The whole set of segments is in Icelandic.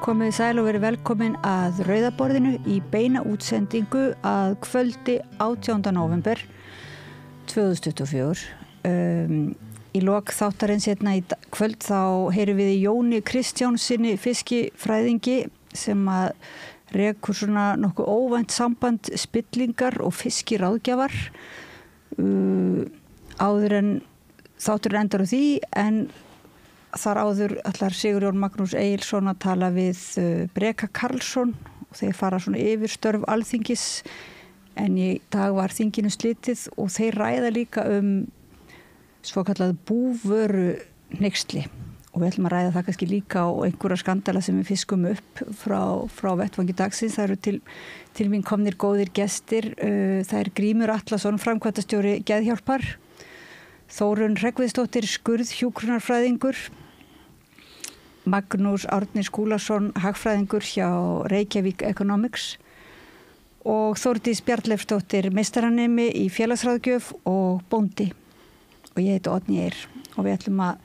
Komið sæl og verið velkomin að Rauðaborðinu í beina útsendingu að kvöldi 18. november 2024. Í lok þáttarins hérna í kvöld þá heyrum við í Jóni Kristjánsinni fiskifræðingi sem að rekur svona nokkuð óvænt samband spillingar og fiskiráðgjafar áður en þátturinn endar á því, en þar áður ætlar Sigurjón Magnús Egilsson að tala við Breka Karlsson og þeir fara svona yfir störf Alþingis, en í dag var þinginu slitið og þeir ræða líka svokallað búvöruhneyksli og við ætlum að ræða það kannski líka á einhverja skandala sem við fiskum upp frá vettvangi dagsins. Það eru til mín komnir góðir gestir. Það er Grímur Atlason, framkvæmdastjóri Geðhjálpar, Þórunn Hreggviðsdóttir, skurðhjúkrunarfræðingur, Magnús Árni Skúlason, hagfræðingur hjá Reykjavík Economics og Þórdís Bjarnleifsdóttir, meistaranemi í félagsráðgjöf og bóndi. Og ég heiti Oddný Eir og við ætlum að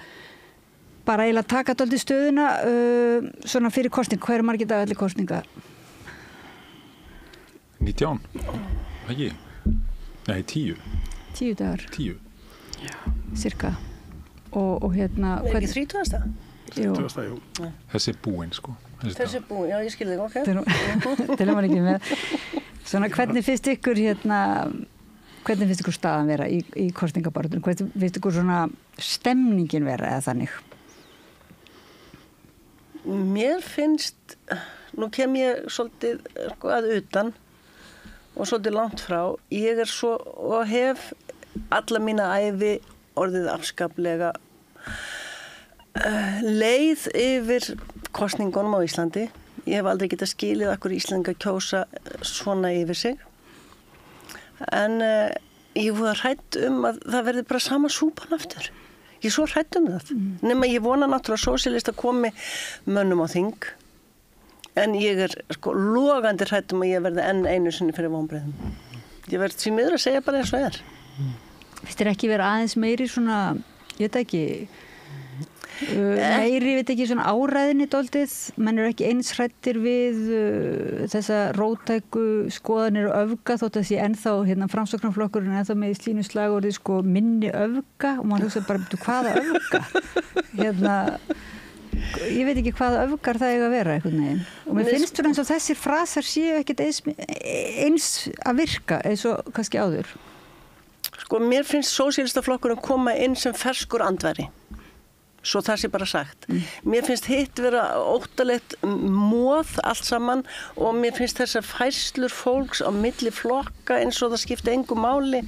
bara eiginlega taka dálítið stöðuna svona fyrir kosning. Hvað eru margir dagar allir kosninga? 19, ekki? Nei, 10. 10 dagar? 10. Já. Cirka. Og hérna... Er ekki 30. Jú. 30. Jú. Þessi er búinn, sko. Þessi er búinn, já, ég skilði þig, ok. Til maður ekki með. Svona, hvernig finnst ykkur staðan vera í kosningabaráttunum? Hvernig finnst ykkur svona stemningin vera eða þannig? Mér finnst, nú kem ég svolítið að utan og svolítið langt frá. Ég er svo og hef alla mína ævi orðið afskaplega leið yfir kosningunum á Íslandi. Ég hef aldrei getað skilið akkur Íslendingar kjósa svona yfir sig. En ég var hrædd að það verði bara sama súpan aftur. Ég er svo hrædd það. Nema ég vona náttúrulega sósíalista komi mönnum á þing. En ég er logandi hrædd að ég verði enn einu sinni fyrir vonbrigðum. Ég verð því miður að segja bara eins og er. Finnst þér ekki vera aðeins meiri svona, ég veit ekki, meiri, veit ekki, svona áræðinni dálítið, menn eru ekki eins hræddir við þessa róttæku skoðanir og öfga, þótt að sé ennþá framsóknarflokkurinn ennþá með í slínu slagorðið minni öfga og maður hugsa bara, hvaða öfga? Ég veit ekki hvaða öfgar það eiga að vera einhvern veginn. Og mér finnst þú eins og þessir frasar séu ekkert eins að virka eins og kannski áður. Mér finnst sósíalistaflokkurinn koma inn sem ferskur andværi. Svo það sé bara sagt. Mér finnst hitt vera óttalegt móð allt saman og mér finnst þessar færslur fólks á milli flokka eins og það skipti engu máli.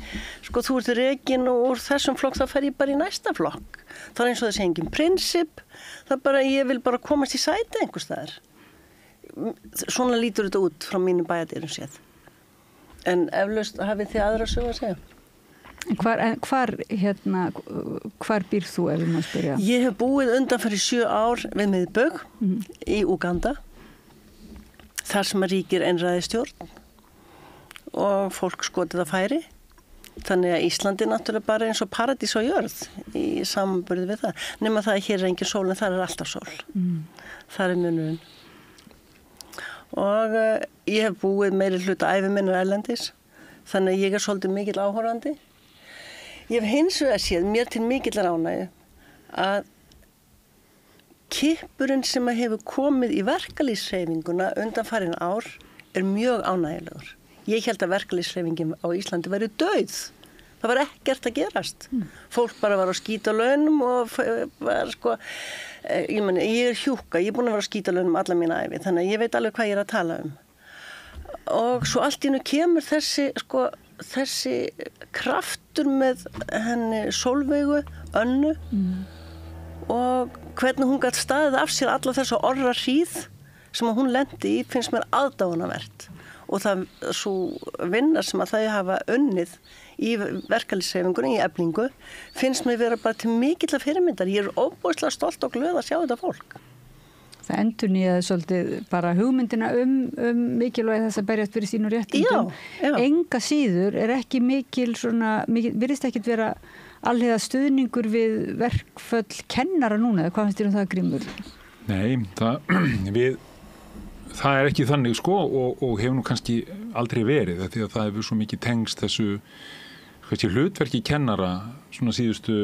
Þú ert rekin og úr þessum flokk þá fer ég bara í næsta flokk. Það er eins og þessi engin prinsip. Það er bara, ég vil bara komast í sæti einhvers staðar. Svona lítur þetta út frá mínu bæjardyrum séð. En eflaust hafið þið aðra sögu að segja. Hvar býr þú ef við má spyrja? Ég hef búið undanfari 7 ár við Miðbögg í Úganda, þar sem ríkir einræðisstjórn og fólk skotið að færi. Þannig að Íslandi náttúrulega bara eins og paradís á jörð í samanburði við það. Nema það að hér er engin sól en það er alltaf sól. Það er munurinn. Og ég hef búið meiri hluta ævi minnar erlendis, þannig að ég er svolítið mikill áhorfandi. Ég hef hins vegar séð mér til mikillar ánægju að kippurinn sem hefur komið í verkalýðshreyfinguna undanfarin ár er mjög ánægjulegur. Ég held að verkalýðshreyfingin á Íslandi væri dauð. Það var ekkert að gerast. Fólk bara var á skítalaunum og var ég er hjúkka, ég er búin að vera á skítalaunum alla mína ævi, þannig að ég veit alveg hvað ég er að tala um. Og svo allt í einu kemur þessi kraftur með henni Sólveigu, Önnu og hvernig hún gat staðið af sér alla þessa orra hríð sem hún lendi í finnst mér aðdáunarvert og það svo vinna sem að þau hafa unnið í verkalýðshreyfingunni, í Eflingu finnst mér vera bara til mikilla fyrirmyndar. Ég er óbúslega stolt og glöð að sjá þetta fólk. Það endurnýjaði svolítið bara hugmyndina mikilvægi þess að berjast fyrir sínu réttindum. Já. Enga síður er ekki virðist ekkit vera alhliða stuðningur við verkföll kennara núna, eða hvað finnst þér það, Grímur? Nei, við það ekki þannig sko og hefur nú kannski aldrei verið því að það hefur svo mikið tengst þessu hlutverki kennara svona síðustu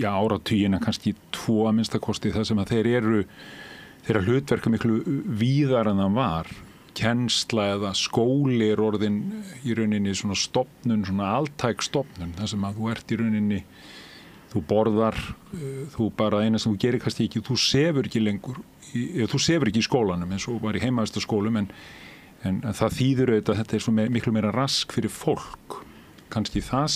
áratugina kannski 2 að minnstakosti það sem að þeirra hlutverka miklu víðar en það var. Kennsla eða skóli orðin í rauninni svona stofnun, svona altæk stofnun, þar sem að þú ert í rauninni, þú borðar, þú bara eina sem þú gerir kannski ekki, þú sefur ekki lengur, þú sefur ekki í skólanum eins og var í heimavistarskólum en það þýðir auðvitað að þetta svo miklu meira rask fyrir fólk. Kannski það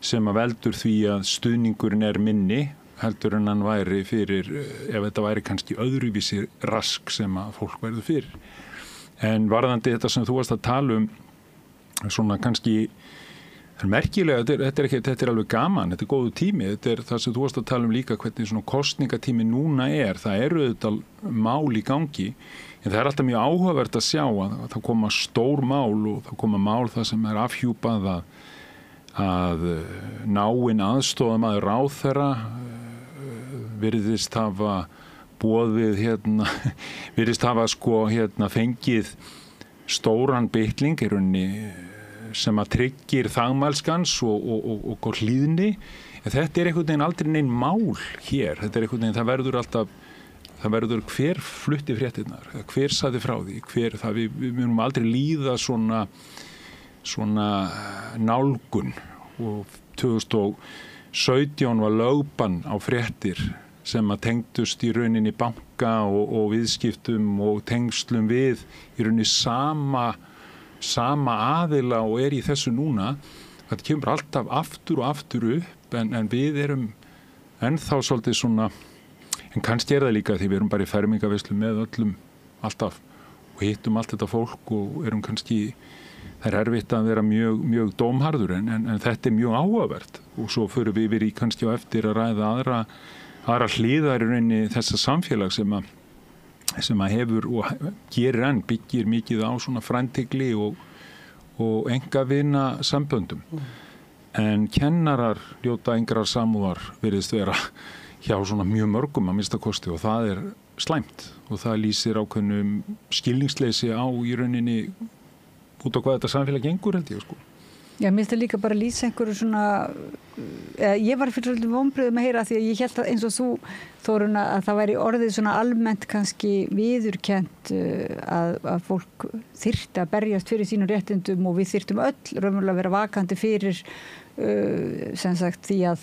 sem að veldur því að stuðningurinn minni heldur en hann væri fyrir, ef þetta væri kannski öðruvísi rask sem að fólk verður fyrir. En varðandi þetta sem þú varst að tala svona kannski, það merkilega, þetta er alveg gaman, þetta góðu tími, þetta það sem þú varst að tala líka hvernig svona kosningatími núna það eru auðvitað mál í gangi, en það alltaf mjög áhugavert að sjá að það koma stór mál og það koma mál það sem afhjúpað að náinn aðstoðarmaður ráðherra virðist hafa boðið virðist hafa fengið stóran bitling í rauninni sem að tryggir þagmælskans og hlýðni. Þetta einhvern veginn aldrei neinn mál hér. Þetta einhvern veginn, það verður hver flutti fréttirnar, hver sagði frá því, við munum aldrei líða svona nálgun og 2017 var lögbann á fréttir sem að tengdust í rauninni banka og viðskiptum og tengslum við í rauninni sama aðila og í þessu núna. Þetta kemur alltaf aftur og aftur upp en við erum ennþá svolítið svona, en kannski það líka því við erum bara í fermingaveislu með öllum alltaf og hittum allt þetta fólk og erum kannski, það erfitt að vera mjög dómharður en þetta mjög áhugavert og svo förum við yfir í kannski á eftir að ræða aðra hliðar í rauninni þessa samfélag sem að hefur og gerir byggir mikið á svona fræntigli og engavina samböndum. En kennarar njóta engrar samúðar virðist vera hjá svona mjög mörgum að minnsta kosti og það slæmt og það lýsir ákveðnum skilningsleysi á í rauninni út á hvað þetta samfélag gengur held ég sko. Já, mér finnst það líka bara að lýsa einhverju svona, ég var fyrir svolítið vonbrigðum að heyra því að ég held að eins og þú, Þórunn, að það væri orðið svona almennt kannski viðurkennt að fólk þyrfti að berjast fyrir sínum réttindum og við þyrftum öll raunverulega að vera vakandi fyrir sem sagt því að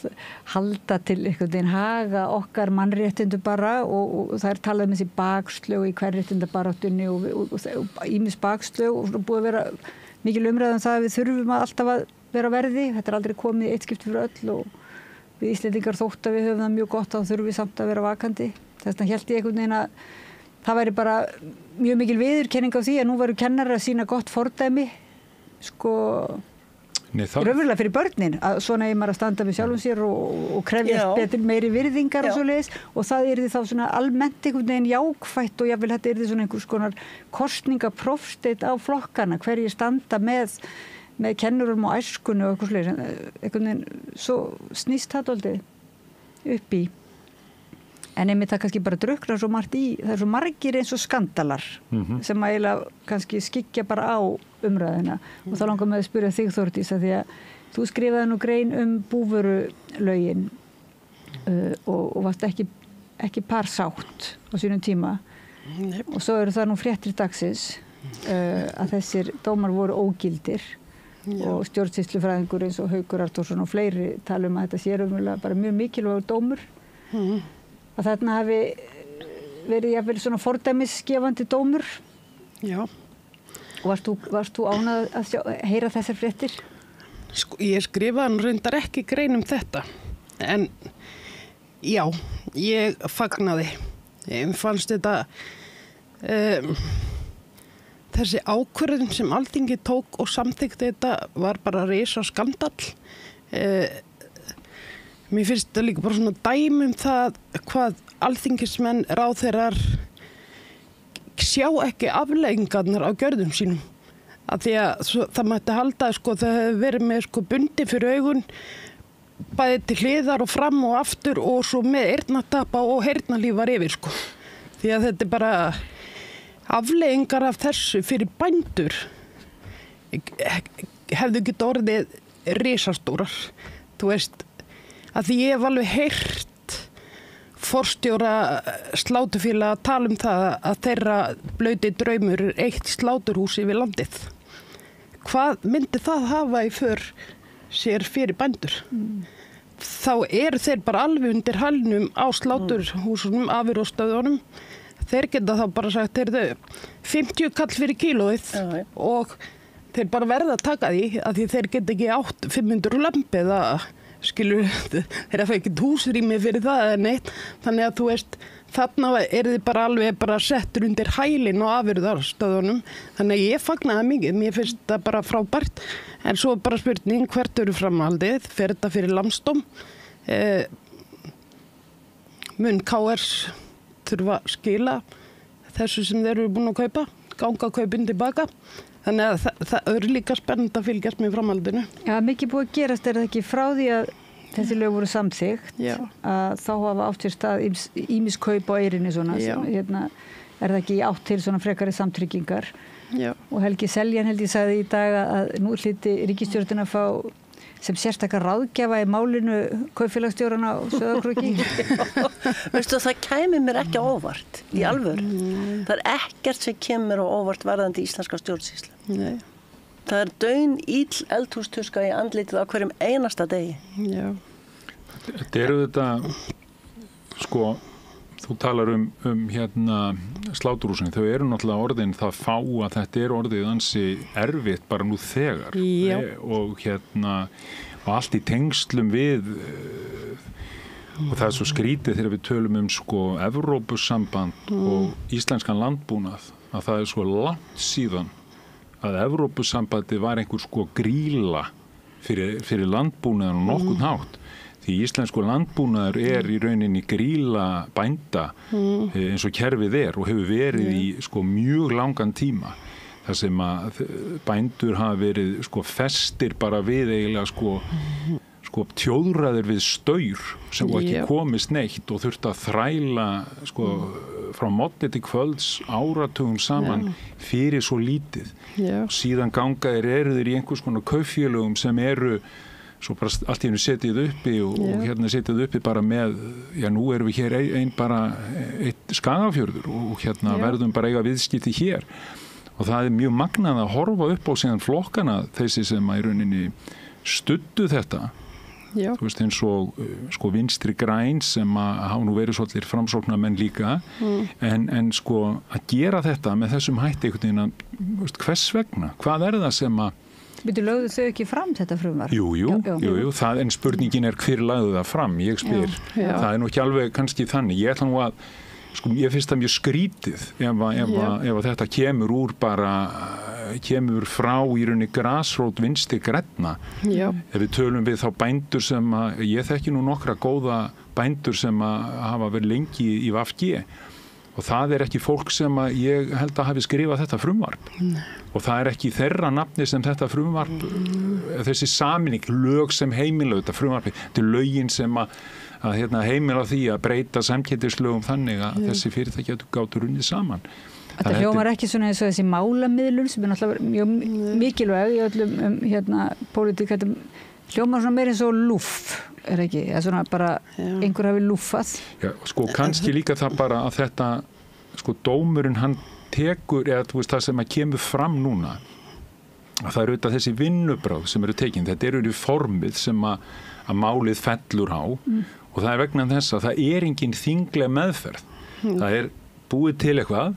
halda til einhvern veginn haga okkar mannréttindum bara og það talað um þessi bakslög í kvenréttindabaráttunni og ýmis bakslög og búið að vera mikil umræða það að við þurfum alltaf að vera verði. Þetta aldrei komið eitt skipti fyrir öll og við Íslendingar þótt að við höfum það mjög gott að þurfum við samt að vera vakandi. Þess vegna hélt ég einhvern veginn að það væri bara mjög mikil viðurkenning á því að nú varu kennarar að sýna gott fordæmi raunverulega fyrir börnin að svona maður að standa með sjálfum sér og krefjast betur meiri virðingar og svoleiðis og það yrði þá svona almennt einhvern veginn jákvætt og jafnvel þetta yrði svona einhvers konar kosningaprófsteit á flokkana hverjir standa með kennurum og æskunni og eitthvað svoleiðis einhvern veginn svo snýst það dálítið upp í en einmitt það kannski bara drukknar svo margt í það svo margir eins og skandalar sem að eiginlega kannski skyggja bara á umræðina og þá langar mig að spyrja þig Þórdís að því að þú skrifaði nú grein búvörulögin og varst ekki parsátt á sínum tíma og svo eru það nú fréttir dagsins að þessir dómar voru ógildir og stjórnsýslufræðingur eins og Haukur Arnþórsson og fleiri tala að þetta sé raunverulega bara mjög mikilvægur dómur að þarna hafi verið jafnvel svona fordæmisgefandi dómur. Já. Og varst þú ánað að heyra þessar fréttir? Ég skrifaði reyndar ekki grein þetta en já, ég fagnaði. Ég fannst þetta þessi ákvörðun sem Alþingi tók og samþykkti þetta var bara risa skandall. Mér finnst þetta líka bara svona dæmi það hvað alþingismenn ráðherrar sjá ekki afleiðingarnar á gjörðum sínum. Að því að það mætti halda það hefur verið með bundi fyrir augun bæði til hliðar og fram og aftur og svo með eyrnatappa og heyrnarlíf var yfir Því að þetta bara afleiðingar af þessu fyrir bændur hefðu ekki orðið risastórar. Þú veist, að því ég hef alveg heyrt forstjóra slátufélaga að tala það að þeirra blauti draumur eitt sláturhús yfir landið. Hvað myndi það hafa í för sér fyrir bændur? Þá eru þeir bara alveg undir hælnum á sláturhúsunum, afurðastöðunum. Þeir geta þá bara sagt, 50 kall fyrir kílóið og þeir bara verða að taka því að því þeir geta ekki átt 500 lömp eða skilur, þeir fá ekki húsrými fyrir það eða neitt. Þannig að þú veist, þarna þið bara alveg bara settur undir hælinn á afurðastöðunum. Þannig að ég fagnaði mikið, mér finnst það bara frábært. En svo bara spurning, hvert eru framhaldið? Fer þetta fyrir Landsdóm? Mun KR þurfa að skila þessu sem þeir eru búin að kaupa, ganga kaupin tilbaka. Þannig að það eru líka spennandi að fylgjast með framhaldinu. Já, mikið búið að gerast, það ekki frá því að þessi lög voru samþykkt, að þá hafa átt sér stað ýmis kaup á eyrinni svona, sem, er það ekki átt til svona frekari samtryggingar. Já. Og Helgi Seljan held ég sagði í dag að nú hlyti ríkisstjórnin að fá sem sérstakar ráðgjafa í málinu kaupfélagsstjórana á Sauðárkróki. Veistu, það kæmi mér ekki á óvart í alvöru. Það er ekkert sem kemur á óvart varðandi íslenska stjórnsýslu. Nei. Það er daun íll eldhústuska í andlitið á hverjum einasta degi. Já. Þetta eru þetta, sko, þú talar sláturhúsin, þau eru náttúrulega orðin það fá að þetta er orðið ansi erfitt bara nú þegar. Og og allt í tengslum við og það er svo skrítið þegar við tölum sko Evrópusamband og íslenskan landbúnað að það er svo langt síðan að Evrópusambandi var einhver sko gríla fyrir landbúnaðan og nokkurn hátt. Því íslensku landbúnaður er í rauninni gríla bænda eins og kerfið og hefur verið í sko mjög langan tíma. Það sem að bændur hafa verið sko festir bara við eiginlega sko tjóðraðir við staur sem ekki komist neitt og þurfti að þræla sko frá morgni til kvölds áratugum saman fyrir svo lítið. Síðan gangaðir eru þeir í einhvers konar kaupfélögum sem eru svo bara allt í einu setið uppi og setið uppi bara með, nú erum við hér eitt Skagafjörður og verðum bara eiga viðskipti hér. Og það er mjög magnað að horfa upp á síðan flokkana þessi sem að í rauninni studdu þetta. Þú veist eins og sko Vinstri græn sem að hafa nú verið svolítið framsóknarmenn líka en sko að gera þetta með þessum hætti einhvern veginn, hvers vegna? Hvað er það sem að lögðu þau ekki fram þetta frumvarp? Jú, en spurningin er hver lagði það fram, ég spyr. Það er nú ekki alveg kannski þannig. Ég ætla nú að, sko, ég finnst það mjög skrítið ef þetta kemur frá í rauninni grasrót Vinstri grænna. Ef við tölum við þá bændur sem að, ég þekki nú nokkra góða bændur sem að hafa verið lengi í VG. Og það er ekki fólk sem að ég held að hafi skrifað þetta frumvarp. Og það er ekki þeirra nafni sem þetta frumvarp, þessi sameining, lög sem heimila þetta frumvarpi, þetta er lögin sem að heimila því að breyta samkeppnislögum þannig að þessi fyrirtæki gátu runnið saman. Þetta hljómar ekki svona eins og þessi málamiðlun sem er náttúrulega mjög mikilvæg í öllum pólitík, þetta hljómar svona meira eins og lúff. Ekki, eða svona bara einhver hafi lúffað. Sko kannski líka það bara að þetta, sko dómurinn hann tekur, eða þú veist það sem að kemur fram núna, að það eru auðvitað þessi vinnubrögð sem eru tekin, þetta eru í formið sem að málið fellur á og það er vegna þess að það er engin þingleg meðferð. Það er búið til eitthvað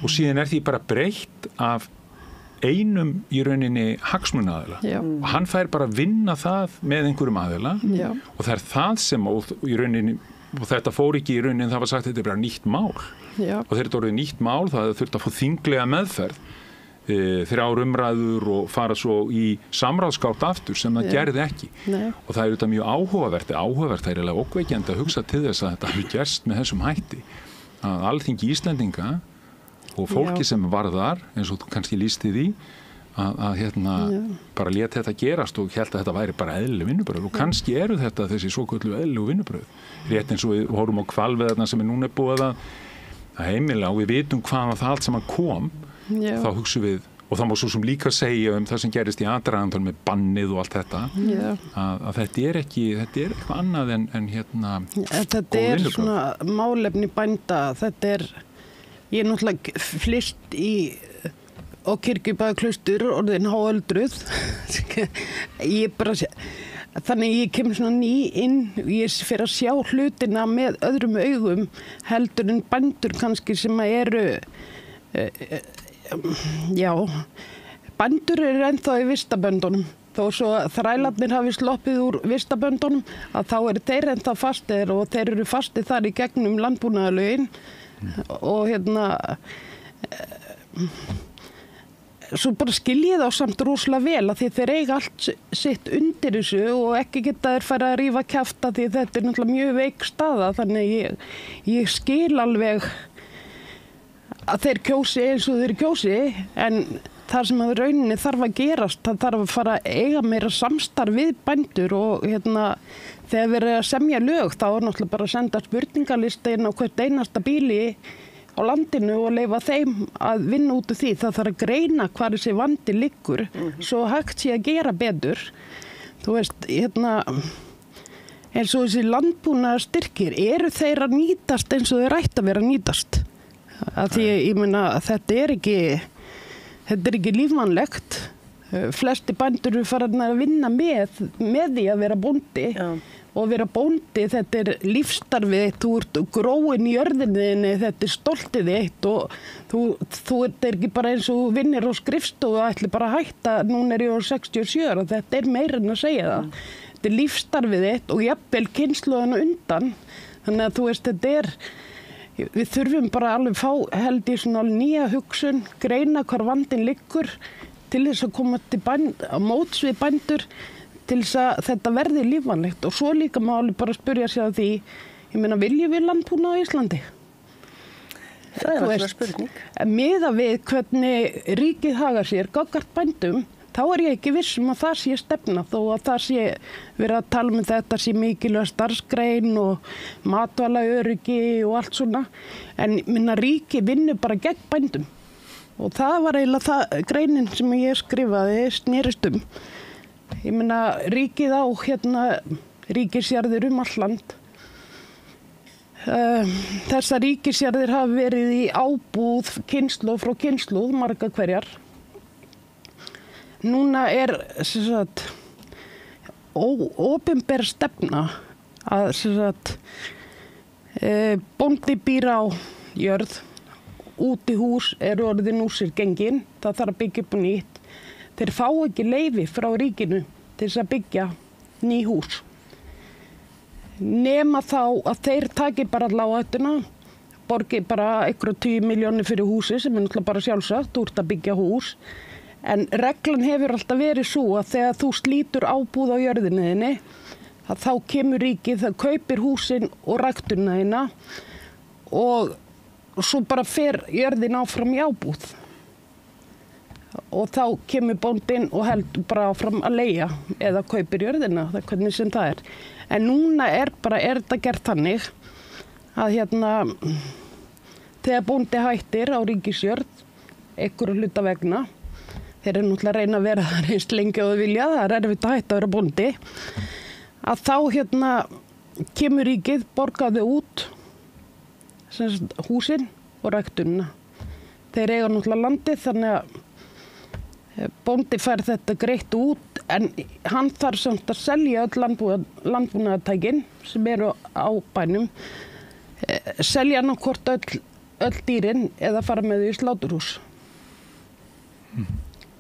og síðan er því bara breytt af einum í rauninni hagsmunaaðila og hann fær bara að vinna það með einhverjum aðila og það er það sem í rauninni, og þetta fór ekki í rauninni, það var sagt að þetta er bara nýtt mál og þegar þetta orðið nýtt mál það þurfti að fá þinglega meðferð 3 umræður og fara svo í samráðsgátt aftur sem það gerði ekki og það er þetta mjög áhugavert, það er eiginlega ókveikjandi að hugsa til þess að þetta hafi gerst með þessum hætti að Alþingi Íslendinga og fólki sem var þar, eins og þú kannski lýsti því, að bara lét þetta gerast og held að þetta væri bara eðlileg vinnubrögð og kannski eru þetta þessi svoköllu eðlilegu vinnubrögð. Rétt eins og við horfum á hvalveiðarnar sem núna búið að heimila og við vitum hvaðan það allt saman kom, þá hugsum við, og það má svo sem líka segja það sem gerist í aðdragandanum með bannið og allt þetta, að þetta er eitthvað annað en þetta er svona málefni bænda, ég er náttúrulega flyst á Kirkjubæjarklaustur orðin háöldruð þannig ég kem svona ný inn og ég fer að sjá hlutina með öðrum augum heldur en bændur kannski sem eru bændur eru ennþá í vistaböndunum þó svo þrælarnir hafi sloppið úr vistaböndunum að þá eru þeir ennþá fastir og þeir eru fastir þar í gegnum landbúnaðarlögin og svo bara skilji þá samt rosalega vel að því þeir eiga allt sitt undir þessu og ekki geta þeir fara að rífa kjafta því þetta er náttúrulega mjög veik staða þannig ég skil alveg að þeir kjósi eins og þeir kjósi en þar sem að rauninni þarf að gerast, það þarf að fara að eiga meira samstarf við bændur og þegar við erum að semja lög þá er náttúrulega bara að senda spurningalista inn á hvert einasta býli á landinu og leyfa þeim að vinna út úr því. Það þarf að greina hvar þessi vandi liggur svo hægt sé að gera betur. Þú veist, eins og þessi landbúnaðarstyrkir, eru þeir að nýtast eins og þeir ættu að vera að nýtast? Að því ég meina þetta er ekki lífvænlegt. Flesti bændur eru farin að vinna með því að vera bóndi. Og vera bóndi, þetta er lífstarfið þitt, þú ert gróin í jörðinni, þetta er stoltið þitt og þú ert ekki bara eins og vinnir á skrifstofu og ætli bara að hætta, núna er ég á 67 og þetta er meira en að segja það. Þetta er lífstarfið þitt og jafnvel kynslóðan undan, þannig að þú veist, við þurfum bara alveg held í svona nýja hugsun, greina hvar vandinn liggur til þess að koma á móts við bændur, til þess að þetta verði lífvænlegt og svo líka má alveg bara spyrja sig að því, ég meina viljum við landbúnað á Íslandi? Það er alltaf spurning. Miðað við hvernig ríkið hagar sér gagnvart bændum, þá er ég ekki viss að það sé stefna þó að það sé verið að tala um þetta sé mikilvæg starfsgrein og matvælaöryggi og allt svona, en minna ríkið vinnur bara gegn bændum og það var eiginlega greinin sem ég skrifaði snerist um. Ég meina ríkið á ríkisjarðir all land. Þessar ríkisjarðir hafa verið í ábúð kynslóð frá kynslóð, marga hverjar. Núna er opinber stefna að bóndi býr á jörð, útihús eru orðin úr sér gengin, það þarf að byggja upp nýtt. Þeir fá ekki leyfi frá ríkinu til þess að byggja ný hús. Nema þá að þeir taki bara lágættuna, borgi bara einhverja 10 milljónir fyrir húsi sem er náttúrulega bara sjálfsagt, þú ert að byggja hús. En reglan hefur alltaf verið svo að þegar þú slítur ábúð á jörðinni þinni, að þá kemur ríkið, það kaupir húsin og ræktunina þína og svo bara fer jörðin áfram í ábúð. Og þá kemur bóndinn og heldur bara áfram að leigja eða kaupir jörðina, það er hvernig sem það er. En núna er þetta gert þannig að þegar bóndi hættir á ríkisjörð, einhverju hluta vegna, þeir eru náttúrulega að reyna að vera þar eins lengi og þau vilja, það er erfitt að hætta að vera bóndi, að þá kemur ríkið, borgaði út húsin og ræktunina. Þeir eiga náttúrulega landið þannig að bóndi fær þetta greitt út en hann þarf samt að selja öll landbúnaðartækin sem eru á bænum, selja annarkvort öll dýrin eða fara með þau í sláturhús.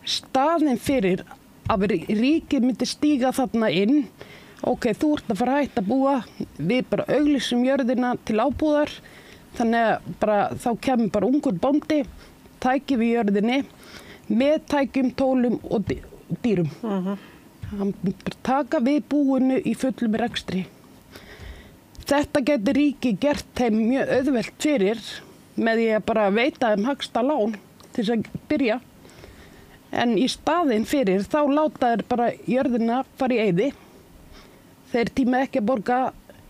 Staðinn fyrir að ríkið myndi stíga þarna inn, ok, þú ert að fara að hætta að búa, við bara auglýsum jörðina til ábúðar, þannig að þá kemur bara ungur bóndi, tæki við jörðinni, með tækjum, tólum og dýrum. Hann taka við búinu í fullum rekstri. Þetta getur ríkið gert þeim mjög auðvelt fyrir með því að bara veita þeim hagsta lán til þess að byrja. En í staðinn fyrir þá láta þeir bara jörðina fara í eyði. Þeir tíma ekki að borga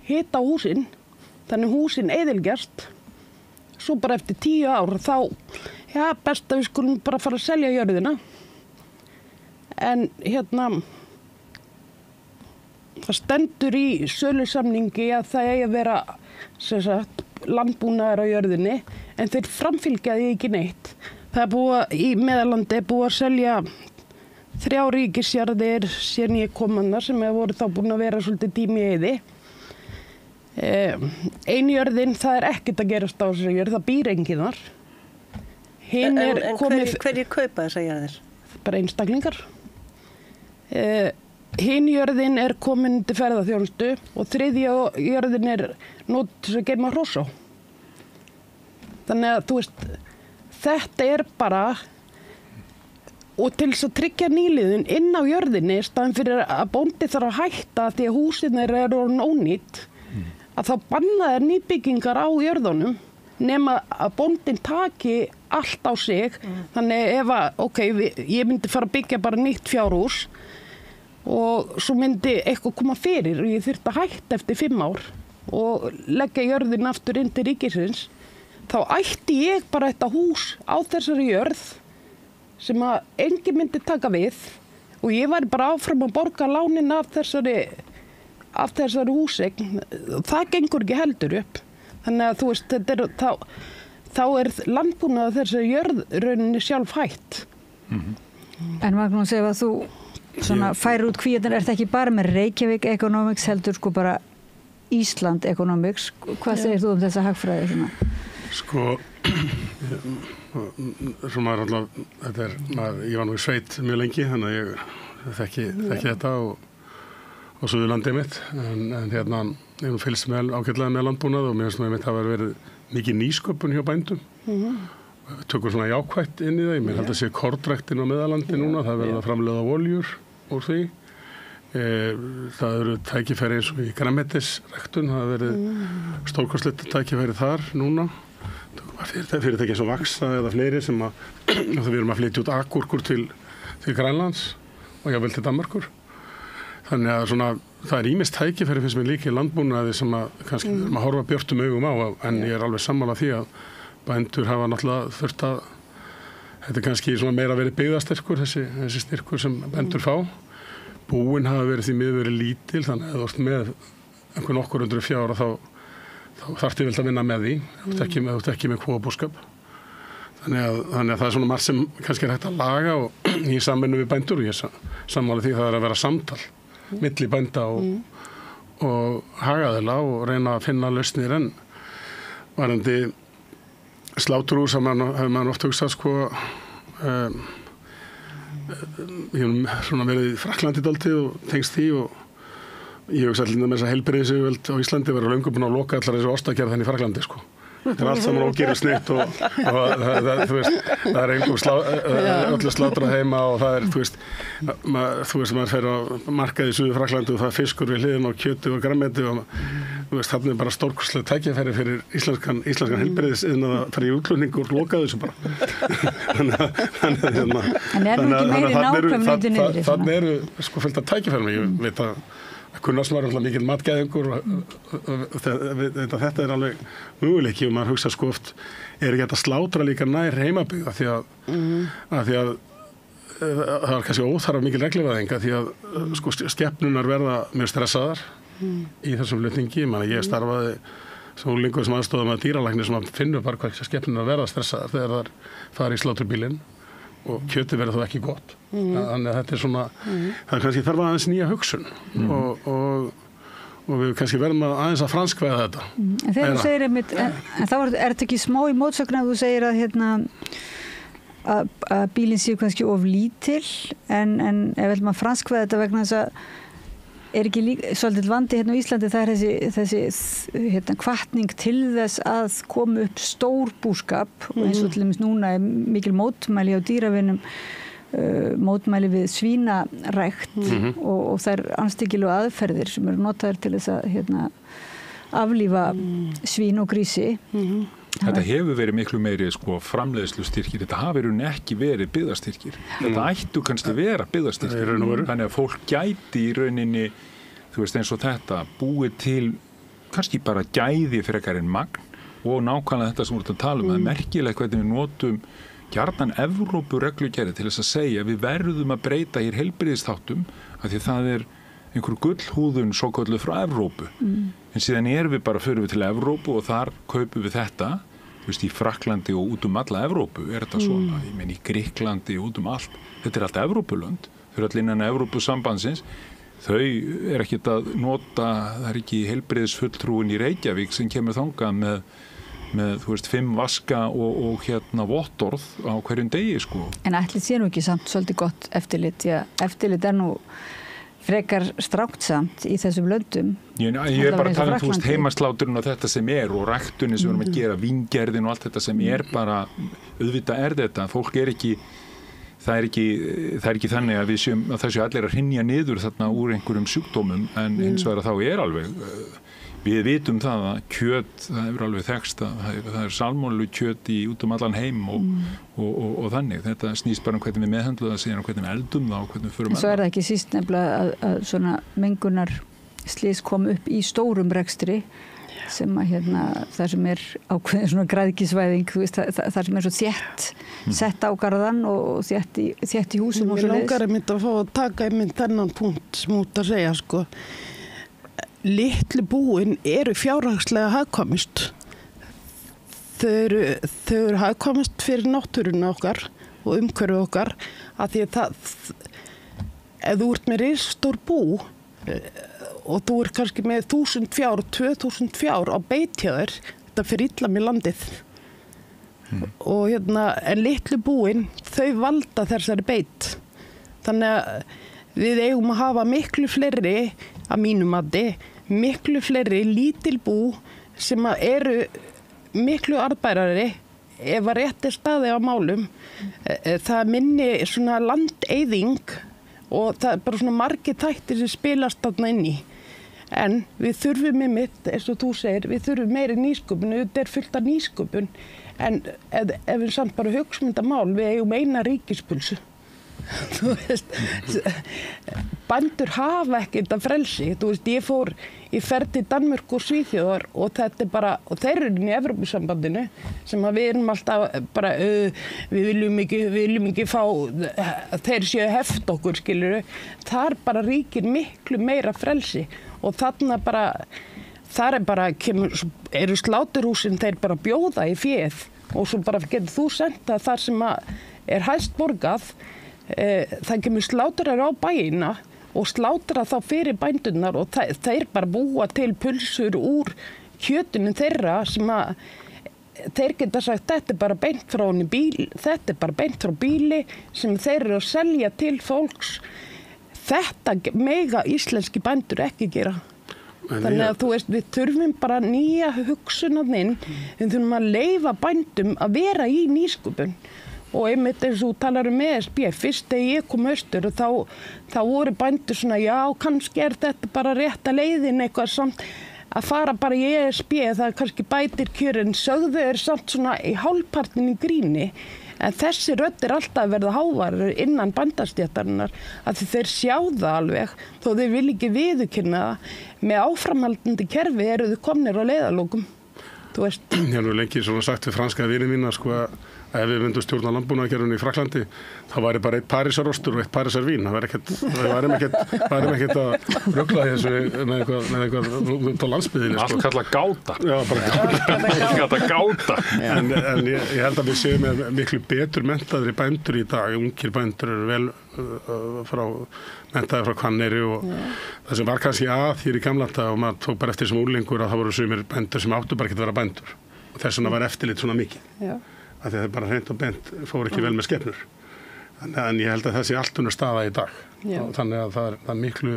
hita húsin, þannig húsin eyðilgjast. svo bara eftir 10 ár þá, já, best að við skulum bara fara að selja jörðina. En það stendur í sölusamningi að það eigi að vera sem sagt, landbúnaður á jörðinni, en þeir framfylgja því ekki neitt. Það er búið í Meðallandi búið að selja 3 ríkisjarðir síðan ég kom hana sem hefur voru þá búin að vera svolítið tími í eyði. Ein jörðin, það er ekkert að gerast á þessari jörð, það býr enginn þar. En hverjir kaupa þessar jarðir? Bara einstaklingar. Hin jörðin er komin til ferðaþjónustu og 3. jörðin er notuð sem geima hross á. Þannig að þú veist, þetta er bara, og til þess að tryggja nýliðun inn á jörðinni, staðan fyrir að bóndi þarf að hætta því að húsin eru orðin ónýtt, að þá banna þær nýbyggingar á jörðunum, nema að bóndin taki allt á sig. Þannig ef að, ég myndi fara að byggja bara nýtt fjárhús, og svo myndi eitthvað koma fyrir og ég þyrfti að hætta eftir 5 ár og leggja jörðin aftur inn til ríkisins, þá ætti ég bara þetta hús á þessari jörð sem að enginn myndi taka við og ég væri bara áfram að borga lánin af þessari húseign. Það gengur ekki heldur upp. Þannig að þú veist, þá er landbúnaður þessari jörð rauninni sjálf hætt. En Magnús, ef að þú svona færir út kvíðan, er þetta ekki bara með Reykjavík Economics heldur sko bara Ísland Economics? Hvað segir þú þessa hagfræði svona? Sko, svona alltaf, ég var nú í sveit mjög lengi, þannig að ég þekki þetta og Suðurlandið mitt, en ég nú fylgst ágætlega með landbúnað og mér finnst nú einmitt hafa verið mikið nýsköpun hjá bændum. Við tökum svona jákvætt inn í það, ég held að sé kornræktin á Meðallandi núna, það verður að framleiða oljur úr því. Það eru tækifæri eins og í grænmetisræktun, það verður stórkostlegt tækifæri þar núna. Fyrirtæki eins og Vaxa eða fleiri sem við erum að flytja út agúrkur til Grænlands og jafnvel til Danmerkur. Þannig að svona, það er ýmist tækifæri finnst mér líka í landbúnaði sem að kannski að horfa björtum augum á, en ég er alveg sammála því að bændur hafa náttúrulega þurft að, þetta er kannski svona meira verið byggðastyrkur, þessi styrkur sem bændur fá. Búin hafa verið því miður verið lítil, þannig að þú ert með einhvern okkur undir fjár þá þarftu vel að vinna með því, þú ert ekki með kúabúskap. Þannig að það er svona margt sem kannski er hægt að laga og í samvinnu við bændur og ég sammála því það er að vera samtal milli bænda og hagaðila og reyna að finna lausnir en varandi sláturhús að hefur maður oft hugsað sko ég hef svona verið í Frakklandi dálítið og tengst því og ég hugsa allir með þess að heilbrigðisyfirvöld á Íslandi verður löngu búin að loka allar þessu ostagerð henni í Frakklandi sko. Þetta er allt saman ógerir snitt og þú veist, það er öllu slátrað heima og það er, þú veist, maður fer á markað í Suður Frakklandi og það er fiskur við hliðin og kjöti og grænmeti og þú veist, þarna er bara stórkostleg tækifæri fyrir íslenskan heilbrigðis iðn að fara í útflutning og loka þessu bara. Þannig eru sko fullt af tækifærum, ég veit að Kunnars var alltaf mikil matgæðingur og þetta er alveg möguleiki og maður hugsa sko oft er ekki hægt að slátra líka nær heimabyggð af því að það er kannski óþarfa mikil regluvæðing af því að sko skepnunar verða mjög stressaðar í þessum flutningi. Ég starfaði sem unglingur sem aðstoðar með dýralæknir sem finnur bara hvað skepnunar verða stressaðar þegar þær fara í sláturbílinn og kjöti verður þó ekki gott. Þannig að þetta er svona, það kannski þarf aðeins nýja hugsun og við kannski verðum aðeins að franskvæða þetta. En þegar þú segir einmitt, en þá er þetta ekki smá í mótsögn að þú segir að bílinn séu kannski of lítil en ef við ætlum að franskvæða þetta vegna þess að er ekki svolítið vandi hérna á Íslandi, það er þessi hvatning til þess að koma upp stór búskap og eins og til dæmis núna er mikil mótmæli á dýravinum, mótmæli við svínarækt og þær anstíkilegu aðferðir sem eru notaðar til þess að aflífa svín og grísi. Þetta hefur verið miklu meiri sko framleiðslustyrkir, þetta hafi ekki verið byggðastyrkir. Þetta ættu kannski vera byggðastyrkir. Þannig að fólk gæti í rauninni, þú veist eins og þetta, búið til kannski bara gæði frekar en magn og nákvæmlega þetta sem við erum að tala það er merkilegt hvernig við notum gjarnan Evrópureglugerðir til þess að segja við verðum að breyta hér heilbrigðisþáttum af því það er einhver gullhúðun svo kölluð frá Evrópu en síðan við bara förum við til Evrópu og þar kaupum við þetta í Frakklandi og út alla Evrópu þetta svona, ég meina í Grikklandi og út allt, þetta allt Evrópulönd þau eru allir innan Evrópusambandsins þau ekkert að nota það ekki heilbrigðisfulltrúin í Reykjavík sem kemur þangað með þú veist 5 vaska og vottorð á hverjum degi sko. En ætli sé nú ekki samt svolítið gott eftirlit, eftirlit nú frekar strákt samt í þessum löndum. Ég bara að tala þú veist heimasláturinn og þetta sem og ræktunni sem við erum að gera, víngerðin og allt þetta sem bara, auðvitað þetta, fólk ekki það er ekki þannig að það séu allir að hrynja niður þarna úr einhverjum sjúkdómum en hins vegar að þá alveg við vitum það að kjöt það hefur alveg þekkst að það er salmonellu kjöt út allan heim og þannig þetta snýst bara hvernig við meðhöndlum það síðan og hvernig við eldum það og hvernig við förum en svo það ekki síst nefnilega að svona mengunar slys kom upp í stórum rekstri sem að það sem ákveðin svona græðgisvæðing það sem svo þétt sett á garðan og þétt í húsum og svo leiðis. Mér langar að fá að taka þennan punkt sem út að segja sko litlu búin eru fjárhagslega hagkvæmust þau eru hagkvæmust fyrir náttúruna okkar og umhverfi okkar af því að ef þú ert með risastór bú og þú er kannski með 1000 fjár, 2000 fjár á beitjaður, þetta fyrir illa með landið. Og en litlu búin, þau valda þessari beit. Þannig að við eigum að hafa miklu fleiri, að mínu mati, miklu fleiri lítil bú sem eru miklu arðbærari ef að rétt staði á málum. Það minni svona landeyðing og það bara svona margir þættir sem spilast þarna inn í. En við þurfum eins og þú segir, við þurfum meiri nýsköpun, þetta fullt af nýsköpun, en ef við samt bara hugsum þetta mál, við eigum eina ríkispulsu. Þú veist, bændur hafa ekki þetta frelsi, þú veist, ég fer til Danmörku og Svíþjóðar og þetta bara, og þeir eru inn í Evrópusambandinu, sem að við erum alltaf bara, við viljum ekki fá, þeir séu heft okkur, skilurðu, þar bara ríkir miklu meira frelsi og þarna bara, þar eru sláturhúsin þeir bara bjóða í féð og svo bara getur þú senda þar sem að hæst borgað, það kemur sláturar á bæina og slátara þá fyrir bændurnar og þeir bara búa til pulsur úr kjötinu þeirra sem að þeir geta sagt þetta bara beint frá þetta bara beint frá bíli sem þeir eru að selja til fólks. Þetta mega íslenski bændur ekki gera. Þannig að þú veist, við þurfum bara nýja hugsunarinn, við þurfum að leyfa bændum að vera í nýsköpun. Og einmitt eins og talar ESB, fyrst þegar ég kom austur og þá voru bændur svona, já, kannski þetta bara rétta leiðin eitthvað samt að fara bara í ESB, það kannski bætir kjörin, sögðu samt svona í hálfpartin í gríni, en þessi rödd alltaf að verða hávarar innan bændastéttarinnar, að þeir sjá það alveg, þó þeir vil ekki viðurkenna það, með áframhaldandi kerfi eru þau komnir á leiðarlokum, þú veist. Ég hef nú lengi svona sagt við franska vini mína, sko, ef við myndum stjórna landbúnaðarkerfinu í Frakklandi, þá væri bara eitt Parísarostur og eitt Parísarvín. Það væri ekkert að rugla þessu með eitthvað á landsbyggðinni. Allt kallað gáta. Já, bara gáta. En ég held að við séum með miklu betur menntaðri bændur í dag. Ungir bændur eru vel menntaðir frá Hvanneyri og það sem var kannski hér í gamla daga og maður tók bara eftir sem úrlingur að það voru sumir bændur sem áttu bara ekki að vera bændur. Og þess vegna var eftirlit svona mikið. Já. Að það bara hreint og bent fór ekki vel með skepnur. En ég held að það sé allt unnur staða í dag. Þannig að það er miklu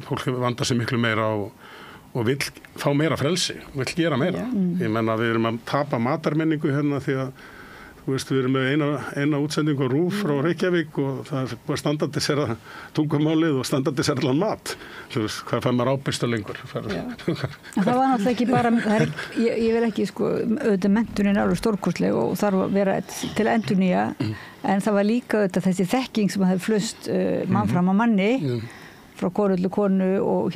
fólk vandar sig miklu meira og vill fá meira frelsi, vill gera meira. Ég menna við erum að tapa matarmenningu hérna því að þú veist, við erum með eina útsendingu á RÚV frá Reykjavík og það er búið að standardisera tungumálið og standardisera mat. Þú veist, hvað fær maður ábyrgstu lengur? Það var náttúrulega ekki bara, ég vil ekki, sko, auðvitað menntunin er alveg stórkostleg og þarf að vera til að endurnýja, en það var líka auðvitað þessi þekking sem hefði flust mann fram á manni, frá konu og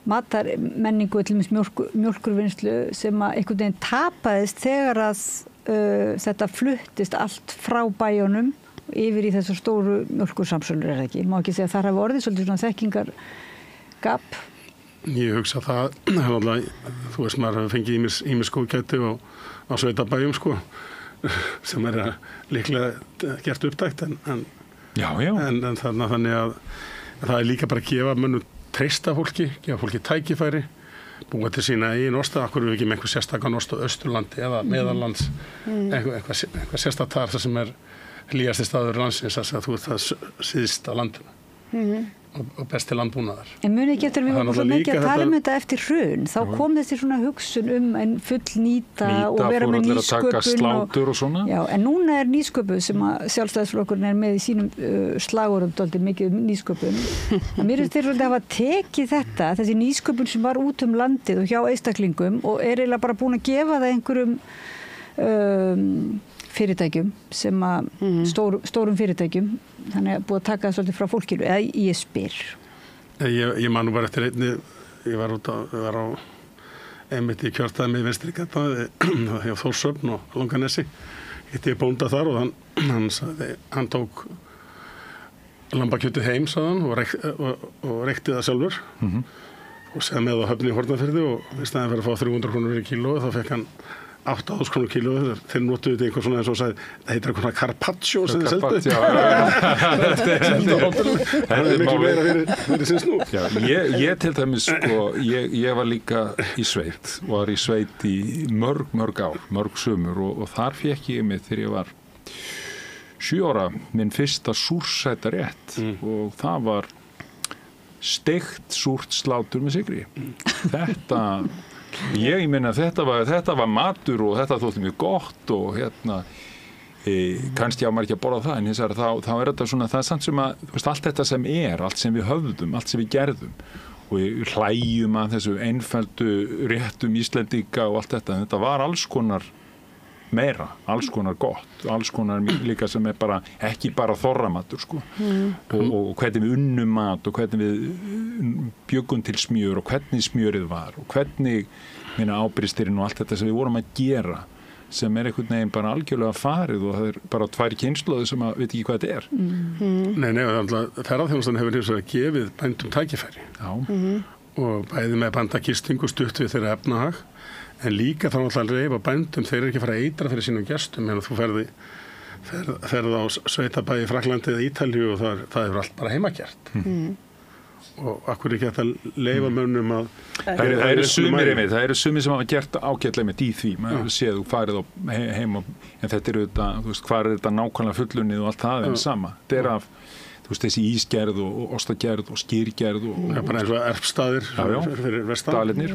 matarmenningu til mjólkurvinnslu sem að einhvern veginn tapaðist þegar að þetta fluttist allt frá bæjunum yfir í þessar stóru mjólkursamsölur það ekki. Má ekki segja að þar hafi orðið svolítið svona þekkingargap. Ég hugsa það, þú veist maður hefur fengið ýmis góðgæti á sveitabæjum sko sem líklega gert upptækt en þannig að það líka bara að gefa mönnum treysta fólki, gefa fólki tækifæri, búa til sína eigin osta, akkur við ekki með einhver sérstakann ost á Austurlandi eða meðallands, eitthvað sérstatar það sem hlýjasti staður landsins, þess að þú ert það síðst á landinu og best til landbúnaðar. En muni ekki eftir við vorum svo mikið að tala þetta eftir hrun, þá kom þessi svona hugsun en full nýta og vera með nýsköpun en núna nýsköpun sem að Sjálfstæðisflokkurinn með í sínum slagorðum dálítið mikið nýsköpun. Mér finnst þeir svolítið að hafa tekið þetta, þessi nýsköpun sem var út landið og hjá einstaklingum og eiginlega bara búin að gefa það einhverjum fyrirtækjum sem að stórum fyrirtækjum þannig að búið að taka það svolítið frá fólkinu eða ég spyr. Ég man nú bara eftir einni ég var á einmitt í kjörstaði með vinstri gata hjá Þórshöfn og Langanesi hitti ég bónda þar og hann tók lambakjötið heim sagðan og reykti það sjálfur og segði með á Höfn í Hornafirði og í staðinn fyrir að fá 300 krónur fyrir kíló þá fekk hann 8.000 krónur kíló þeir notuðu þetta einhver svona eins og sagði það heitir eitthvað svona carpaccio sem þið seldu seldu á hótelum það miklu meira fyrir sinns nú ég til dæmis sko ég var líka í sveit og var í sveit í mörg ár, mörg sumur og þar fekk ég mig þegar ég var 7 ára minn fyrsta súrsætarétt og það var steikt súrt slátur með sykri ég meina þetta var matur og þetta þótti mjög gott og kannski á maður ekki að borða það en þá þetta svona það er samt sem að veist, allt þetta sem allt sem við höfðum, allt sem við gerðum og við hlæjum að þessu einföldu réttum Íslendinga og allt þetta var alls konar meira, alls konar gott alls konar líka sem bara ekki bara þorramatur sko og hvernig við unnum mat og hvernig við bjöggum til smjör og hvernig smjörið var og hvernig ábristirinn og allt þetta sem við vorum að gera sem einhvern veginn bara algjörlega farið og það bara 2 kynslóðir sem að veit ekki hvað þetta Nei, ferðaþjónustan hefur hins vegar gefið bændum tækifæri og bæði með bandagistingu stutt við þeirra efnahag en líka þá náttúrulega að reyfa bændum þeir ekki að fara að eitra fyrir sínum gestum en þú ferði á sveitabæi í Fraklandi eða Ítalíu og það hefur allt bara heimagert og akkur ekki að leyfa mönnum að það eru sumir sem hafa gert ágætlega með í því maður séð þú farið heim en þetta þetta, þú veist, hvað þetta nákvæmlega fullunnið og allt það sama þetta af þú veist, þessi ísgerð og ostagerð og skýrgerð bara eins og erfstaðir fyrir vestan Dalinir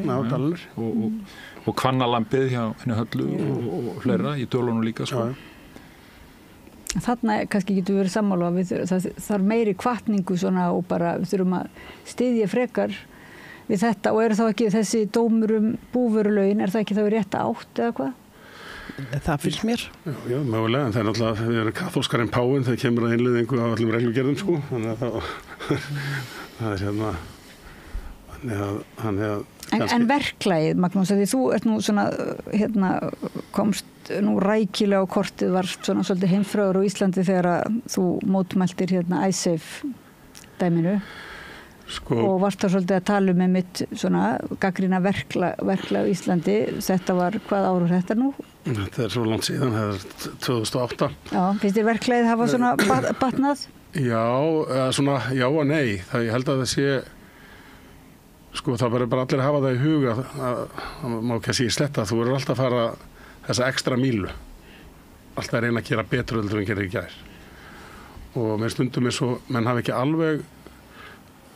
og Hvannalambið hjá henni Höllu og fleira í Dölunum líka sko. Þarna kannski getur verið sammála það þarf meiri hvatningu svona og bara við þurfum að styðja frekar við þetta og þá ekki þessi dómur búvörulögin það ekki þá í rétta átt eða hvað? Það finnst mér. Já, mögulega en það náttúrulega við erum kaþólskar en páin þegar kemur að innleiðingu á öllum reglugerðum sko þannig að það er En verklagið, Magnús, því þú ert nú svona, komst nú rækilega á kortið, var svona svolítið heimfröður á Íslandi þegar þú mótmæltir Icesave dæminu og varst það svolítið að tala með mitt svona gagnrýna verklag á Íslandi. Þetta var, hvað ár er þetta nú? Þetta er svo langt síðan, það er 2008. Já, finnst þér verklagið hafa svona batnað? Já, svona já og nei. Það ég held að það sé sko það verður bara allir að hafa það í huga að má ekki að sé í sletta þú verður alltaf að fara þessa ekstra mílu alltaf að reyna að gera betur en gerir í gær og með stundum eins og menn hafa ekki alveg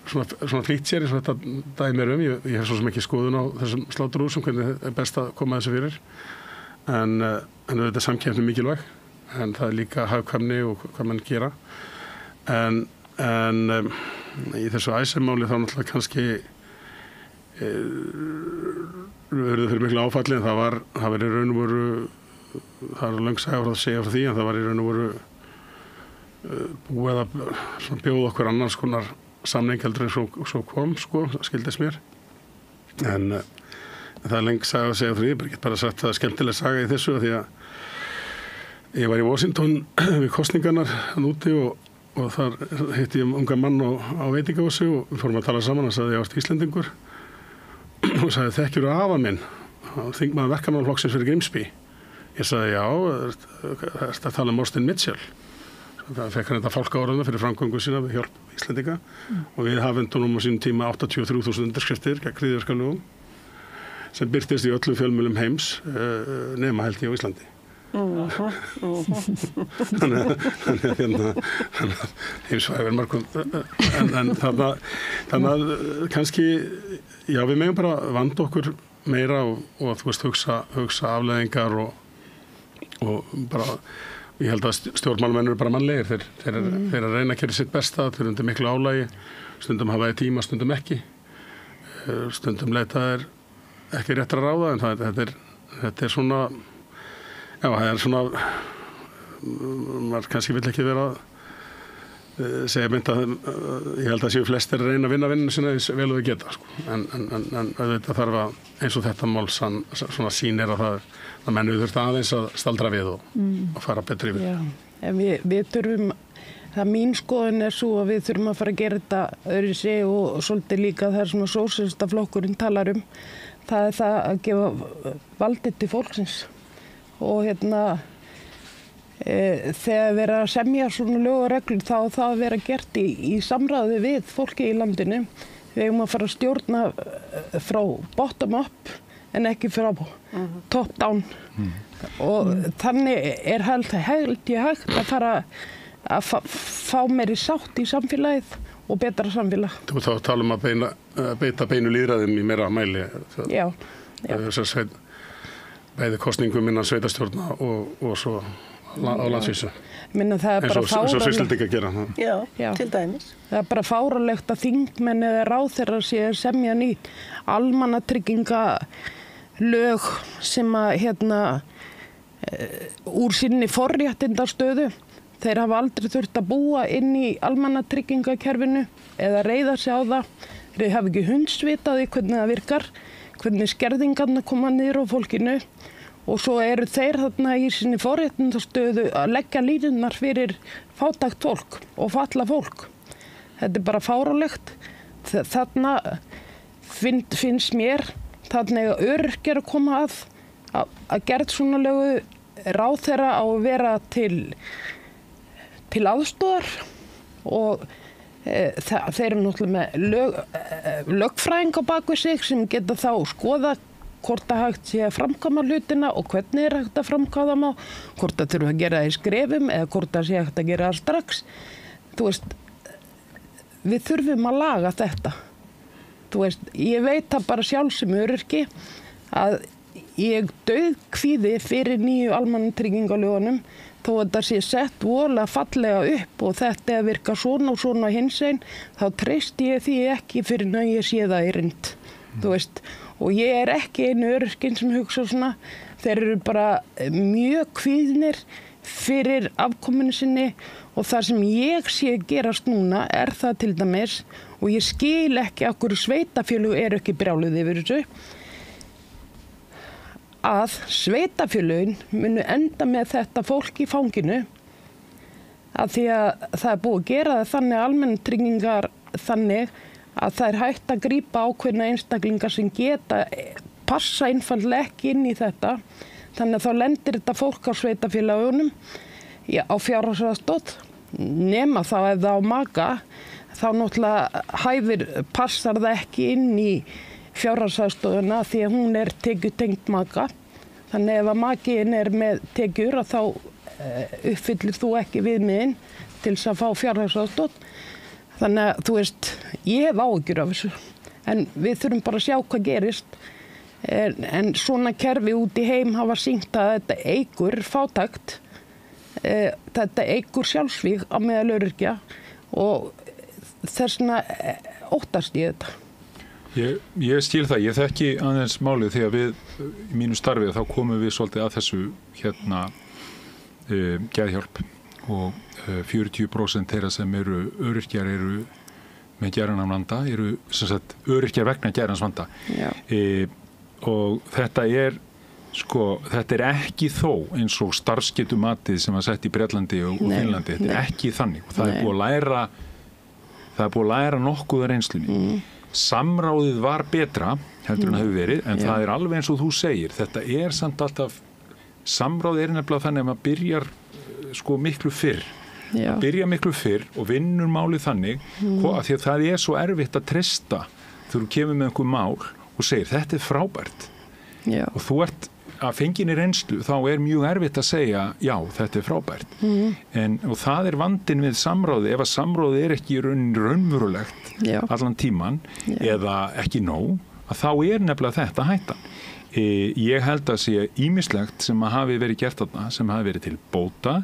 svona flýtt sér eins og þetta dæmir ég hef svo sem ekki skoðun á þessum sláturhúsum hvernig er best að koma þessu fyrir en þetta er samkeppni mikilvæg en það er líka hagkvæmni og hvað menn gera en í þessu Icesave-máli þá náttúrulega kannski verður fyrir miklu áfalli en það var í raun og veru það er löng saga að segja frá því en það var í raun og veru búið að bjóða okkur annars konar samning heldur en svo kom sko, skildist mér En það er lengi saga að segja frá því, ég get bara sagt að það er skemmtileg saga í þessu því að ég var í Washington við kosningarnar hann úti og þar hitti ég unga mann á veitingahúsi og við fórum að tala saman og sagði ég ást Íslendingur og sagði þekkjur afa minn, þingmaður verkamannaflokksins fyrir Grimsby. Ég sagði já, það er að tala um Austin Mitchell. Það fekk hann þetta fálkaorðuna fyrir framgöngu sína við hjálp Íslendinga og við hafendunum á sínum tíma 83.000 undirskriftir gegn hryðjuverkalögum sem birtist í öllum fjölmiðlum heims nema held ég á Íslandi. Þannig að heimsvægur margum en þannig að kannski já við megum bara vanda okkur meira og þú veist hugsa afleiðingar og bara ég held að stjórnmálamenn eru bara mannlegir þeir að reyna að gera sitt besta þeir undir miklu álægi, stundum hafa þeir tíma stundum ekki stundum leita þeir ekki réttra ráða en þetta er svona já, það er svona maður kannski vill ekki vera að segja mynd að ég held að séu flestir að reyna að vinna vinninu sinna eins vel og þau geta sko. en þetta þarf að eins og þetta mál svona sýnir að það menn þurft aðeins að staldra við og fara betri yfir. Já, en við þurfum það mín skoðun er svo að við þurfum að fara að gera þetta öðruvísi og svolítið líka það sem að sósíalistaflokkurinn talar það er það að gefa valdið til fólksins og þegar vera að semja svona lög og reglur þá það að vera gert í samráði við fólki í landinu. Við eigum að fara að stjórna frá bottom up en ekki frá top down og þannig er held ég hægt að fara að fá meiri sátt í samfélagið og betra samfélag. Þú þá tala að beita beinu lýðræðum í meira mæli. Já. Bæði kosningum innan sveitastjórna og svo á landsvísu. Minna, það er bara eins og Svisslendingar gera. Já, til dæmis. Það er bara fáránlegt að þingmenn eða ráðherrar sé að semja nýtt almannatryggingalög sem að úr sinni forréttindastöðu. Þeir hafa aldrei þurft að búa inn í almannatryggingakerfinu eða reiða sig á það. Þeir hafa ekki hundsvitaði hvernig það virkar, hvernig skerðingarna koma niður á fólkinu og svo eru þeir þarna í sinni forréttindastöðu að leggja línurnar fyrir fátækt fólk og falla fólk. Þetta er bara fáránlegt. Þarna finnst mér þarna eiga öryrkjar að koma að gerð svona lögu ráðherra á að vera til aðstoðar og þeir eru náttúrulega með lögfræðing á bakvið sig sem geta þá skoða hvort það hægt sé að framkvæma hlutina og hvernig er hægt að framkvæma þeim á, hvort það þurfa að gera það í skrefum eða hvort það sé hægt að gera það strax. Þú veist, við þurfum að laga þetta. Þú veist, ég veit það bara sjálf sem öryrki að ég dauðkvíði fyrir nýju almannatryggingalögunum þó að það sé sett voðalega fallega upp og þetta er virka svona og svona hinsegin, þá treysti ég því ekki fyrir að ég sé það í reynd. Þú veist, og ég er ekki einu öryrkinn sem hugsa svona, þeir eru bara mjög kvíðnir fyrir afkominu sinni og það sem ég sé gerast núna er það til dæmis og ég skil ekki af hverju sveitafélög eru ekki brjáluð yfir þessu að sveitafélögin munu enda með þetta fólk í fanginu að því að það er búið að gera það þannig almannatryggingar þannig að það er hægt að grípa ákveðna einstaklingar sem geta passa einfaldlega ekki inn í þetta þannig að þá lendir þetta fólk á sveitafélögunum á fjárhagsaðstoð nema þá ef það á maka þá náttúrulega passar það ekki inn í fjárhagsaðstoðuna því að hún er tekjutengt maka. Þannig ef að makiðin er með tekjur að þá uppfyllir þú ekki viðmiðin til þess að fá fjárhagsaðstoð. Þannig að þú veist, ég hef áhyggjur af þessu en við þurfum bara að sjá hvað gerist. En svona kerfi út í heim hafa sýnt að þetta eykur fátækt, þetta eykur sjálfsvíg á meðal öryrkja og þess vegna óttast ég þetta. Ég skil það, ég þekki aðeins málið því að við í mínu starfi þá komum við svolítið að þessu geðhjálp og 40% þeirra sem eru öryrkjar eru með geðrænan vanda eru sem sagt öryrkjar vegna geðrænans vanda. Og þetta er ekki þó eins og starfsgetumatið sem var sett í Bretlandi og Finnlandi, þetta er ekki þannig og það er búið að læra nokkuð af reynslunni. Samráðið var betra heldur en það hefur verið, en það er alveg eins og þú segir, þetta er samt alltaf, samráðið er nefnilega þannig að maður byrjar miklu fyrr. Byrja miklu fyrr og vinnur málið þannig að því að það er svo erfitt að treysta þegar þú kemur með einhver mál og segir þetta er frábært og þú ert að fenginni reynslu þá er mjög erfitt að segja já þetta er frábært og það er vandinn við samráði ef að samráði er ekki raunverulegt allan tíman eða ekki nóg að þá er nefnilega þetta hættan. Ég held að sé ýmislegt sem að hafi verið gert þarna, sem hafi verið til bóta,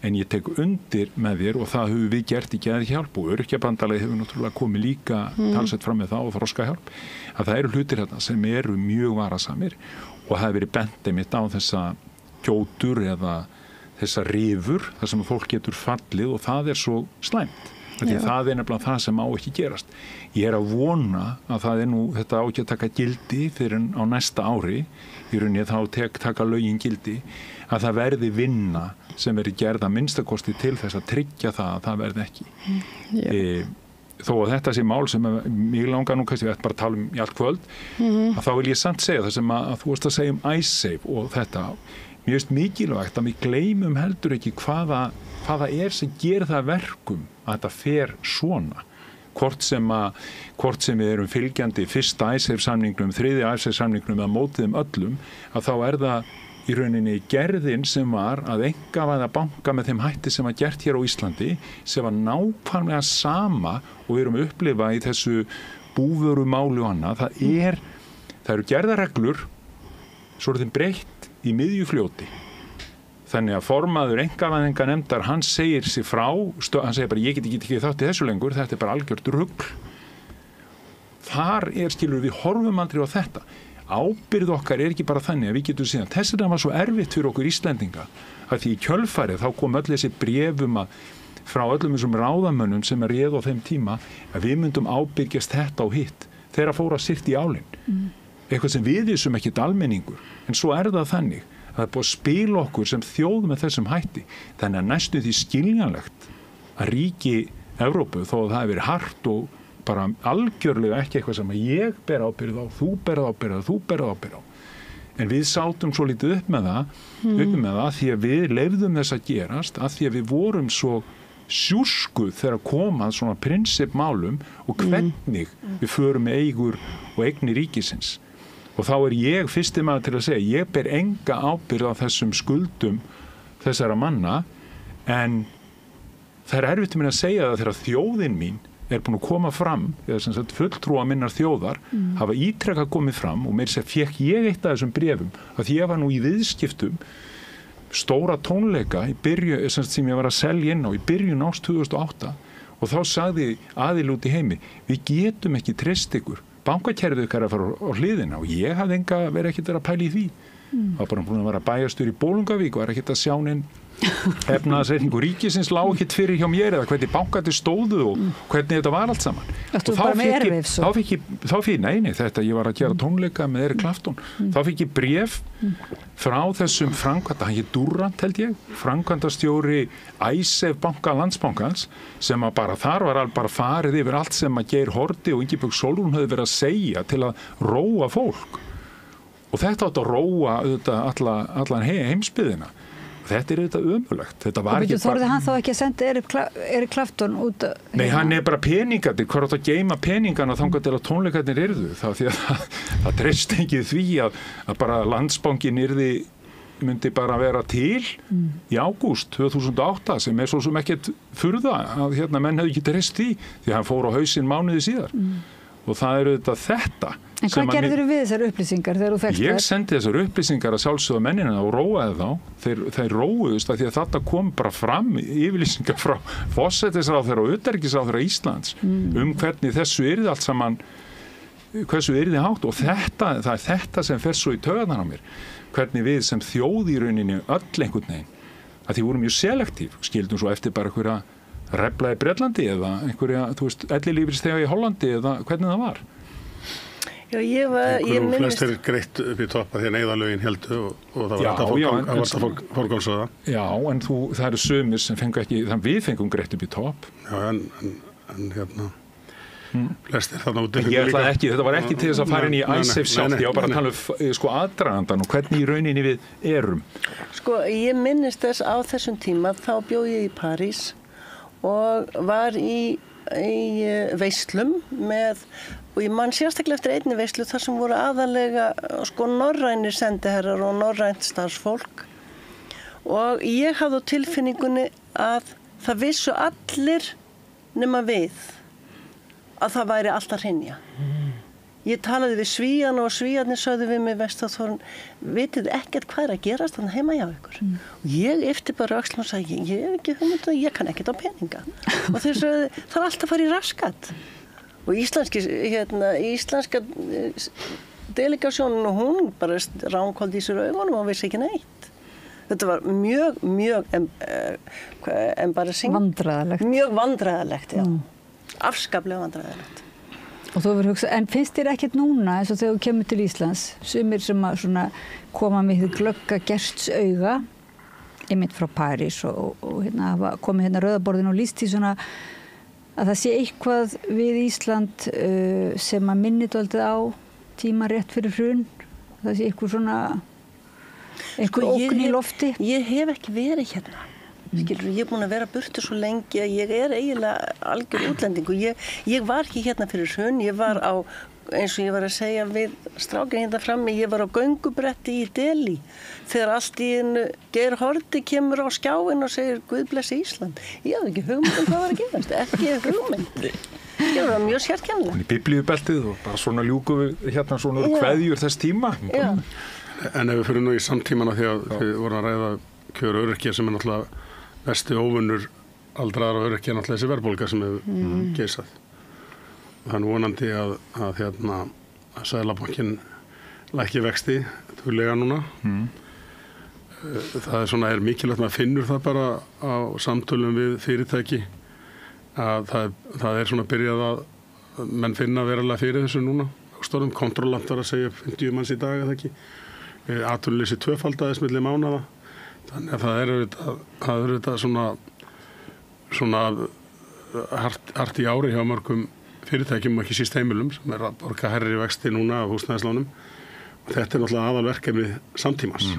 en ég tek undir með þér og það höfum við gert í Geðhjálp og Öryrkjabandalagið hefur náttúrulega komið líka talsett fram með það og Þroskahjálp, að það eru hlutir þarna sem eru mjög varasamir og það hefur verið bent einmitt á þessa gjótur eða þessa rifur, þar sem fólk getur fallið og það er svo slæmt. Því það er nefnilega það sem á ekki gerast. Ég er að vona að það er nú, þetta á ekki að taka gildi fyrir á næsta ári, í rauninni þá taka lögin gildi, að það verði vinna sem verði gerð að minnstakosti til þess að tryggja það að það verði ekki. Þó að þetta sé mál sem mig langar nú kannski bara að tala um í allt kvöld, að þá vil ég samt segja það sem að þú varst að segja um Icesave og þetta. Mér finnst mikilvægt að við gleymum heldur ekki hvaða er sem gerir það verkum að þetta fer svona. Hvort sem við erum fylgjandi fyrsta Icesave-samningnum, þriðja Icesave-samningnum eða mótið öllum, að þá er það í rauninni gerðin sem var að einkavæða banka með þeim hætti sem var gert hér á Íslandi, sem var nákvæmlega sama og við erum að upplifa í þessu búvörumáli og annað. Það eru gerðarreglur, svo er þeim breytt í miðju fljóti. Þannig að formaður einkavæðingarnefndar, hann segir sig frá, hann segir bara ég get ekki þátt í þessu lengur, þetta er bara algjört rugl. Þar skilur við horfum aldrei á þetta. Ábyrgð okkar er ekki bara þannig að við getum síðan. Þess vegna var svo erfitt fyrir okkur Íslendinga að því í kjölfarið þá kom öll þessi bréfum frá öllum þessum ráðamönnum sem réðu á þeim tíma að við myndum ábyrgjast þetta og hitt. Þeirra fóra sirt í álinn. Eitthvað sem við vissum ekkert almenningur. En svo er það þannig. Það er búið að spila okkur sem þjóð með þessum hætti. Þannig að næstu því skiljanlegt að ríki Evrópu, þó að það hefur verið hart og bara algjörlega ekki eitthvað sem að ég ber ábyrgð á, þú berð ábyrgð á. En við sátum svo lítið upp með það því að við leyfðum þess að gerast, að því að við vorum svo sjúskuð þegar komað svona prinsipmálum og hvernig við förum með eigur og eignir ríkisins. Og þá er ég fyrsti maður til að segja, ég ber enga ábyrgð á þessum skuldum þessara manna, en það er erfitt mér að segja það þegar þjóðin mín er búin að koma fram, eða sem sagt fulltrúa minnar þjóðar, hafa ítrekað komið fram og meira sér fekk ég eitt af þessum bréfum, að því ég var nú í viðskiptum, stóra tónleika sem ég var að selja inn á í byrjun árs 2008 og þá sagði aðil út í heimi, við getum ekki treyst ykkur. Bankakerfið ykkar að fara á hliðina og ég hafði verið ekkert að pæla í því. Það var bara búin að vera bæjarstjóri í Bolungarvík og er ekkert að sjá neinn efnahagsreikningu ríkisins lá ekkert fyrir hjá mér eða hvernig bankarnir stóðu og hvernig þetta var allt saman. Þú bara með erfið svo? Þá fikk ég var að gera tónleika með Eric Clapton. Þá fikk ég bréf frá þessum framkvæmda, hann hét Durant held ég, framkvæmdastjóri Icesave banka Landsbankans sem að bara þar var bara farið yfir allt sem að Geir Haarde og Ingibjörg Sólrún höfðu verið að segja til að róa fólk. Og þetta átt að róa allan heimsbyggðina. Þetta er auðvitað ömurlegt. Og þorði hann þá ekki að senda Eric Clapton út? Nei, hann er bara peningarnir. Hvað átt að geyma peningana þangað til að tónleikarnir yrðu? Því að það treyst ekki því að bara Landsbankin myndi bara vera til í ágúst 2008 sem er svo sem ekkert furða að menn hefði ekki treyst því hann fór á hausinn mánuði síðar. Og það er auðvitað þetta. En hvað gerður við þessar upplýsingar þegar þú fékkst þær? Ég sendi þessar upplýsingar að sjálfsögða mennina og róaði þá. Þeir róuðust að því að þetta kom bara fram yfirlýsingar frá forsætisráðherra og utanríkisráðherra Íslands hvernig þessu yrði allt saman, hversu yrði hátt og það er þetta sem fer svo í taugarnar á mér. Hvernig við sem þjóð í rauninni öll einhvern veginn, að því vorum mjög selektív, skildum svo eftir bara einhverja refla í Bretlandi eða einhverja, þú veist, ellilífeyrisþega í Hollandi eða hvernig það var? Já, ég minnist... Flestir greitt upp í toppa því að neyðarlögin heldu og það var þetta forgámsraða. Já, en það eru sumir sem fengu ekki, þannig við fengum greitt upp í topp. Já, en hérna... Flestir þarna út þetta var ekki til þess að fara inn í ISAF sjálft, ég var bara að tala um aðdragandan og hvernig í rauninni við erum. Sko, ég minnist þess á þessum tíma, þá bjó ég í París og var í veislum og ég man sérstaklega eftir einni veislu þar sem voru aðalega sko norrænir sendiherrar og norrænt starfsfólk og ég hafði á tilfinningunni að það vissu allir nema við að það væri alltaf hrynja. Ég talaði við Svíana og Svíarnir sögðu við mig Vestaþórn, vitið ekkert hvað að gerast þannig heima hjá ykkur. Og ég yfti bara öxlum og sagði, ég hef ekki hugmynd og ég kann ekkert á peninga. Og þeir sögðu, það er alltaf að fara í raskat. Og íslenska delegasjónin og hún bara ránkóldi í sér augunum og vissi ekki neitt. Þetta var mjög embarrassing. Vandræðalegt. Mjög vandræðalegt, já. Afskaplega vandræðilegt. Og þú verður hugsað, en finnst þér ekkert núna eins og þegar þú kemur til Íslands, sumir sem að svona koma með því glögga gerstauga, einmitt frá París og hérna hafa komið hérna rauðaborðin og lýst því svona að það sé eitthvað við Ísland sem að minnir dálítið á tíma rétt fyrir hrun, það sé eitthvað svona eitthvað ógn í lofti. Ég hef ekki verið hérna. Skilur, ég er búin að vera burtu svo lengi að ég er eiginlega algjör útlendingu. Ég var ekki hérna fyrir hrun, ég var á, eins og ég var að segja við strákinn hérna frammi, ég var á göngubretti í Delí þegar allt í einu Geir Haarde kemur á skjáinn og segir Guð blessi Ísland. Ég hafði ekki hugmynd hvað var að gerast, ekki hugmynd. Ég var mjög sérkennlega. Í biblíubeltið og bara svona ljúku við hérna svona kveðjur þess tíma. Já. En ef við fyrir nú í samtímana því að við vorum að ræða kjör öryrkja sem náttúrulega vesti óvunnur aldraðar og öryrkja náttúrulega þessi verðbólga sem hefur geisað. Þannig vonandi að Seðlabankinn lækki vexti duglega núna. Það er mikilvægt, maður finnur það bara á samtölum við fyrirtæki að það er svona byrjað að menn finna verulega fyrir þessu núna. Stórum kontrollant var að segja 50 manns í dag eða ekki. Atvinnuleysi tvöfaldaðist milli mánaða. Þannig að það er auðvitað svona hart í ári hjá mörgum fyrirtækjum og ekki síst heimilum sem er að borga hærri vexti núna af húsnæðislánum. Og þetta er náttúrulega aðalverkefni samtímans.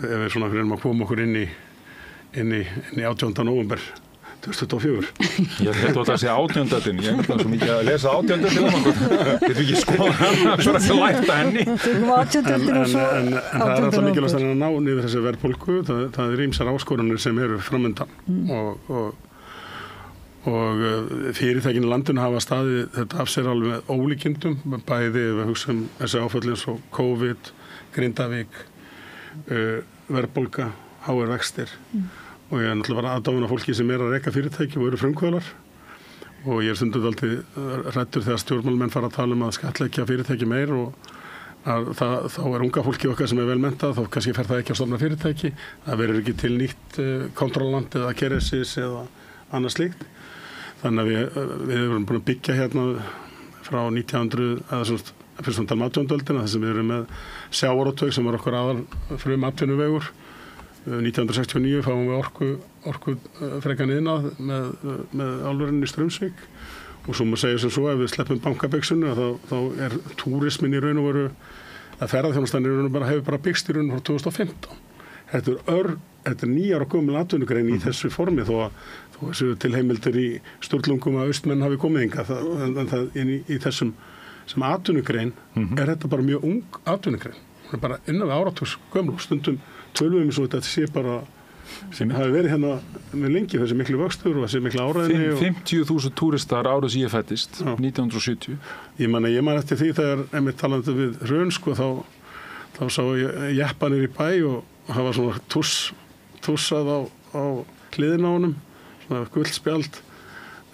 Ef við svona reynum að koma okkur inn í 18. nóvember 2024. Ég held að það sé 18. Ég er svo mikið að lesa 18. Þetta er ekki skoða hana fyrir að læta henni. En það er alltaf mikilvægt að ná niður þessi verðbólgu. Það er ýmsar áskoranir sem eru framundan og fyrirtækin í landinu hafa staðið þetta af sér alveg með ólíkindum, bæði við hugsaum þessi áföll eins og COVID, Grindavík, verðbólga, háir vextir. Og ég er náttúrulega bara aðdána fólki sem er að reka fyrirtæki og eru frumkvöðlar og ég er stundum alltaf hræddur þegar stjórnmálamenn fara að tala um að skattleggja fyrirtæki meir og þá er unga fólki okkar sem er vel mentað, þá kannski fer það ekki að stofna fyrirtæki, það verður ekki til nýtt kontrollant eða keresis eða annað slíkt. Þannig að við erum búin að byggja hérna frá 1900 eða svona fyrst um talum 18. öldina þess að við erum með sjávarútveg sem er okkur aðal frum atvinnuvegur. 1969 fáum við orku frekan iðnað með álverinu í Straumsvík og svo má segja sem svo ef við sleppum bankabyggsunu þá er túrismin í raun og veru að ferðarþjónustan í raun og bara hefur bara byggst í raun frá 2015. Þetta er 9 ára gömul atvinnugrein í þessu formi þó þessu til heimildir í Sturlungum að austmenn hafi komið hingað en það í þessum sem atvinnugrein er þetta bara mjög ung atvinnugrein. Það er bara innan við áratugs gömul stundum tölvum eins og þetta sé bara sem hafi verið hérna með lengi þessi miklu vöxtur og þessi miklu áræðinni 50.000 túristar árið sem ég fættist 1970. Ég man eftir því þegar einmitt talandi við hrun þá sá ég jeppanir í bæ og það var svona tussað á hliðina á honum svona gullspjald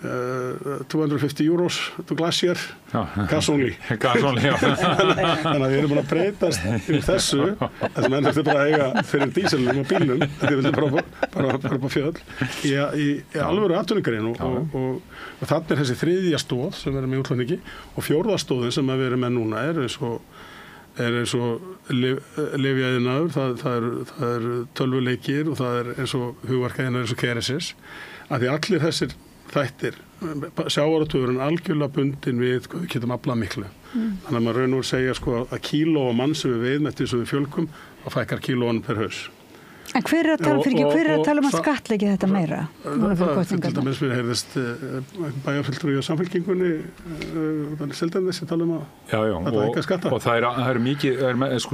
250 euros to glacier, gas only. Gas only, já. Þannig að við erum búin að breytast yfir þessu, þessum enn eftir bara að eiga fyrir díselnum og bílnum, þetta er bara upp á fjöll, í alvöru atvinnugrein og þarna er þessi þriðja stóð sem við erum í útlæningi og fjórða stóðin sem við erum með núna er eins og lyfjaiðnaður, það er tölvuleikir og það er eins og hugverkaiðnaður eins og KRSS, að því allir þessir þættir, sjávarútvegurinn algjörlega bundin við hvað við getum aflað miklu. Þannig að maður raun og segja að kíló á mann sem við veiðum eftir þess að við fjölgum og fækkar kílóan per haus. En hver er að tala um að skattleggja þetta meira? Það til dæmis við heyrðist bæjarfulltrúi á Samfylkingunni Seltjarnarness sem tala um að hækka skatta. Og það er mikið,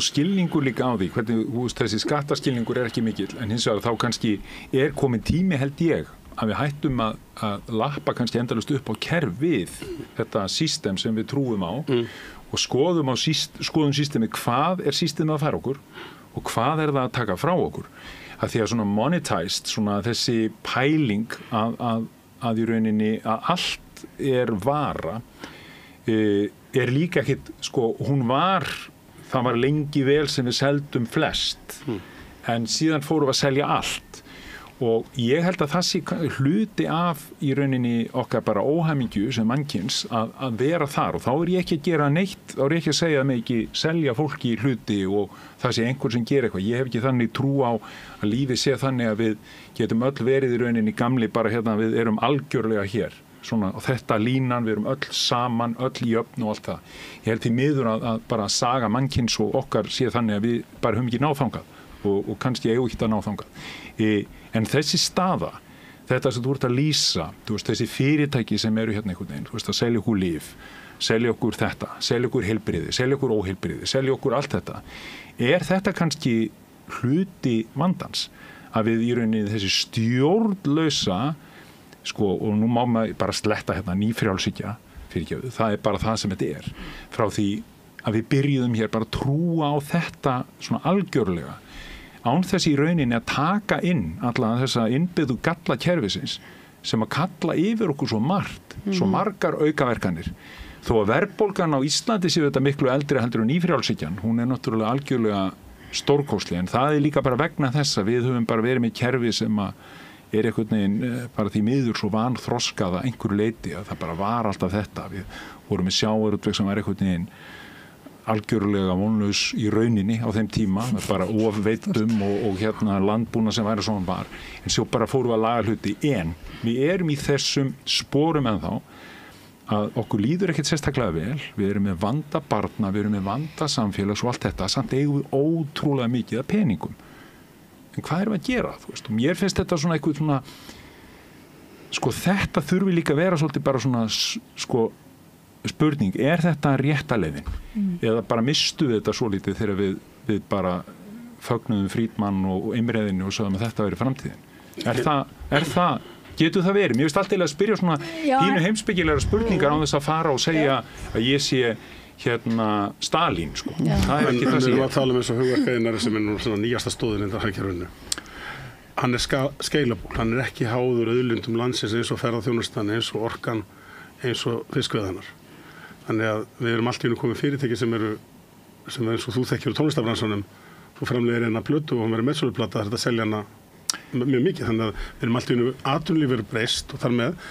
skilningur líka á því, hvernig þessi skattaskilningur er ekki mikill, en hins vegar þá kannski er komin tími held ég að við hættum að lappa kannski endalaust upp á kerfið þetta system sem við trúum á og skoðum systemið, hvað er systemið að færa okkur og hvað er það að taka frá okkur. Að því að svona monetized, svona þessi pæling að í rauninni að allt er vara, er líka ekkit, það var lengi vel sem við seldum flest, en síðan fórum við að selja allt. Og ég held að það sé hluti af í rauninni okkar bara óhamingju sem mannkyns að vera þar og þá er ég ekki að gera neitt, þá er ég ekki að segja að mig ekki selja fólki hluti og það sé einhver sem gerir eitthvað. Ég hef ekki þannig trú á að lífið sé þannig að við getum öll verið í rauninni gamli bara við erum algjörlega hér. Svona, og þetta línan, við erum öll saman, öll í jöfn og allt það. Ég held því miður að bara saga mannkyns og okkar sé þannig að við bara höfum ekki náþangað og kannski eigum ekki að náþangað. En þessi staða, þetta sem þú ert að lýsa, þessi fyrirtæki sem eru hérna einhvern veginn, að selja okkur lyf, selja okkur þetta, selja okkur heilbrigði, selja okkur óheilbrigði, selja okkur allt þetta. Er þetta kannski hluti vandans? Að við í rauninni þessi stjórnlausa, og nú má maður bara sletta hérna nýfrjálshyggja, fyrirgefðu, það er bara það sem þetta er. Frá því að við byrjuðum hér bara að trúa á þetta svona algjörlega, án þess í rauninni að taka inn alla þessa innbyggðu galla kerfisins sem að kalla yfir okkur svo margt, svo margar aukaverkanir. Þó að verðbólgan á Íslandi sé þetta miklu eldri heldur en nýfrjálshyggjan, hún er náttúrulega algjörlega stórkostleg, en það er líka bara vegna þess að við höfum bara verið með kerfi sem að er einhvern veginn bara því miður svo vanþroskað að einhverju leyti að það bara var alltaf þetta. Við vorum með sjávarútveg sem var einhvern veginn algjörlega vonlaus í rauninni á þeim tíma, bara ofveitum og landbúna sem væri svona var, en svo bara fórum við að laga hluti, en við erum í þessum sporum ennþá að okkur líður ekkert sérstaklega vel, við erum með vanda barna, við erum með vanda samfélags og allt þetta, samt eigum við ótrúlega mikið af peningum. En hvað erum við að gera? Og mér finnst þetta svona eitthvað svona, þetta þurfi líka að vera svolítið bara svona, spurning, er þetta rétta leiðin? Eða bara mistu þetta svo lítið þegar við bara fögnuðum Frídmann og Imreðinu og sagðum að þetta veri framtíðin? Er það, getur það verið? Mér finnst alltaf að spyrja svona pínu heimspekilegra spurningar á þess að fara og segja að ég sé Stalín, Það er ekki það sem ég. Við erum að tala um eins og hugverkaiðnaður sem er nú svona nýjasta stóðin innan hagkerfinu. Hann er scalable, hann er ekki háður auðlindum landsins eins og ferðaþjónustan, eins og orkan, eins og fiskveiðarnar. Þannig að við erum allt í einu komið fyrirtæki sem er eins og þú þekkir úr tónlistarbransanum, þú framleiðir eina plötu og hann verður meðsöluplata, þetta selja hana mjög mikið. Þannig að við erum allt í einu atvinnulífið breyst og þar með,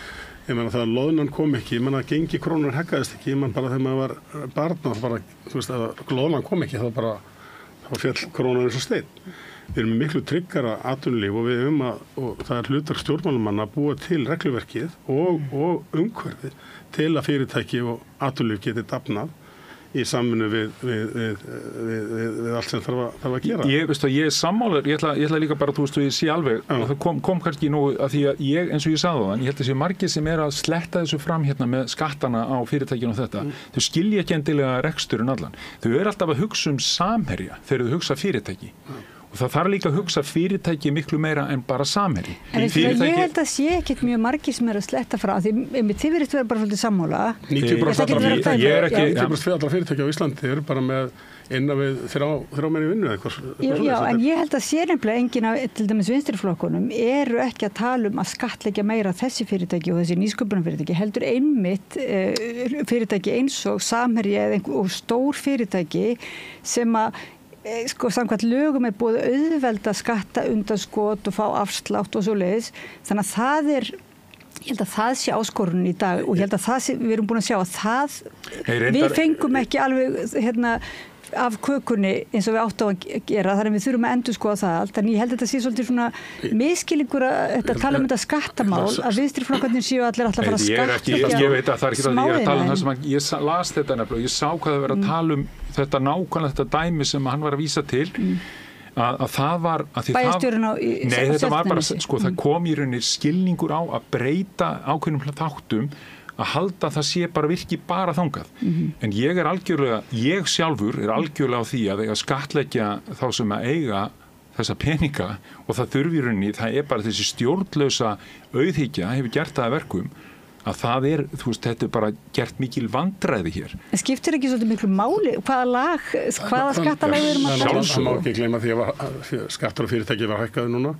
ég meina það að loðnan kom ekki, ég meina að gengi krónur hekkaðist ekki, ég meina bara þegar maður var barn, bara, að loðnan kom ekki, þá fjall krónan eins og steinn. Við erum með miklu tryggara atvinnulíf og það er hlutverk stjórnmálamanna að búa til regluverkið og umhverfið til að fyrirtæki og atvinnulíf geti dafnað í samvinnu við allt sem þarf að gera. Ég er sammálaður, ég ætla líka bara, ég sé alveg, það kom kannski nógu að því að ég, eins og ég sagði þann, ég held að sé margir sem er að sletta þessu fram með skattana á fyrirtækinu og þetta, þau skilja ekki endilega reksturinn allan. Þau eru alltaf að hugsa samherja þegar þau hugsa fyrirtæki. Og það þarf líka að hugsa fyrirtæki miklu meira en bara Samherji. En ég held að sé ekkert mjög margir sem að sletta frá, því þið virðist vera bara svolítið sammála. 90% allra fyrirtæki á Íslandi eru bara með innan við þrjá menn í vinnu eitthvað. Já, en ég held að sé nefnilega enginn af til dæmis vinstriflokkunum eru ekki að tala um að skattleggja meira þessi fyrirtæki og þessi nýsköpunarfyrirtæki, heldur einmitt fyrirtæki eins og Samherji og stór fyrirtæki sem að samkvæmt lögum búið auðvelda skatta undanskot og fá afslátt og svoleiðis, þannig að það ég held að það sé áskorunin í dag og ég held að við erum búin að sjá að við fengum ekki alveg af kökunni eins og við áttum að gera, þannig að við þurfum að endurskoða það allt, en ég held að þetta sé svolítið svona miskilningur að tala um þetta skattamál, að vinstriflokkarnir séu allir alltaf bara skattleggja. Ég veit að það er ekki það, ég er að tala um það sem ég las þetta nefnilega, ég sá hvað það verið að tala um þetta nákvæmlega þetta dæmi sem hann var að vísa til, að það var bæjarstjórinn á þetta var bara, það kom í rauninni skilningur á að breyta ákveðnum þáttum að halda það sé bara virki bara þangað. En ég sjálfur er algjörlega á því að skattleggja þá sem að eiga þessa peninga og það þurfi í rauninni, það er bara þessi stjórnlausa auðhyggja hefur gert það að verkum að það þetta er bara gert mikil vandræði hér. En skiptir ekki svolítið miklu máli? Hvaða skattalag við erum að tala um? Það má ekki gleyma því að skattur og fyrirtæki var hækkaður núna.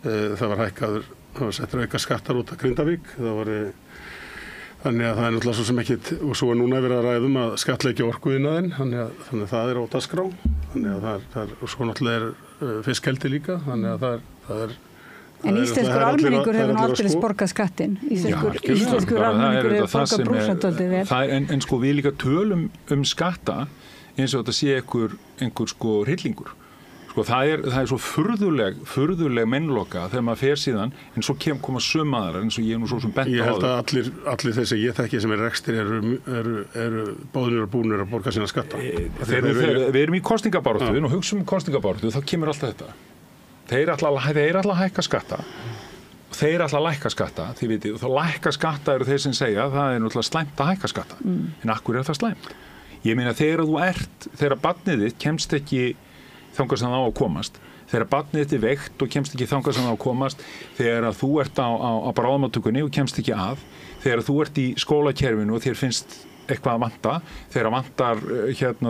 Það var hækkaður, það var settur auka skattar út af Grindavík, þannig að það er náttúrulega svo sem ekkit, og svo er núna verið að ræðum að skattleggja orkuiðnaðinn, þannig að það er á dagskrá, þannig að það er, og svo náttúrulega er fiskeldi líka, þannig að það er En íslenskur almenningur hefur aldrei borgað skattinn. Íslenskur almenningur hefur borgað brúsandöldi vel. En við líka tölum skatta eins og þetta sé einhver hryllingur. Það er svo furðuleg mennloka þegar maður fer síðan, en svo koma sömaðar eins og ég nú svo sem bent á það. Ég held að allir þessi ég þekki sem er rekstri eru bóðnir og búnir að borga sína skatta. Við erum í kosningabaráttu og hugsaum kosningabaráttu, þá kemur alltaf þetta. Þeir ætla að hækka skatta og þeir ætla að lækka skatta, þið vitið, og þá lækka skatta eru þeir sem segja að það er náttúrulega slæmt að hækka skatta. En af hverju er það slæmt? Ég meina þegar barnið þitt kemst ekki þangað sem það á að komast, þegar barnið þitt er veikt og kemst ekki þangað sem það á að komast, þegar þú ert á bráðamóttökunni og kemst ekki að, þegar þú ert í skólakerfinu og þér finnst eitthvað að vanta, þegar vantar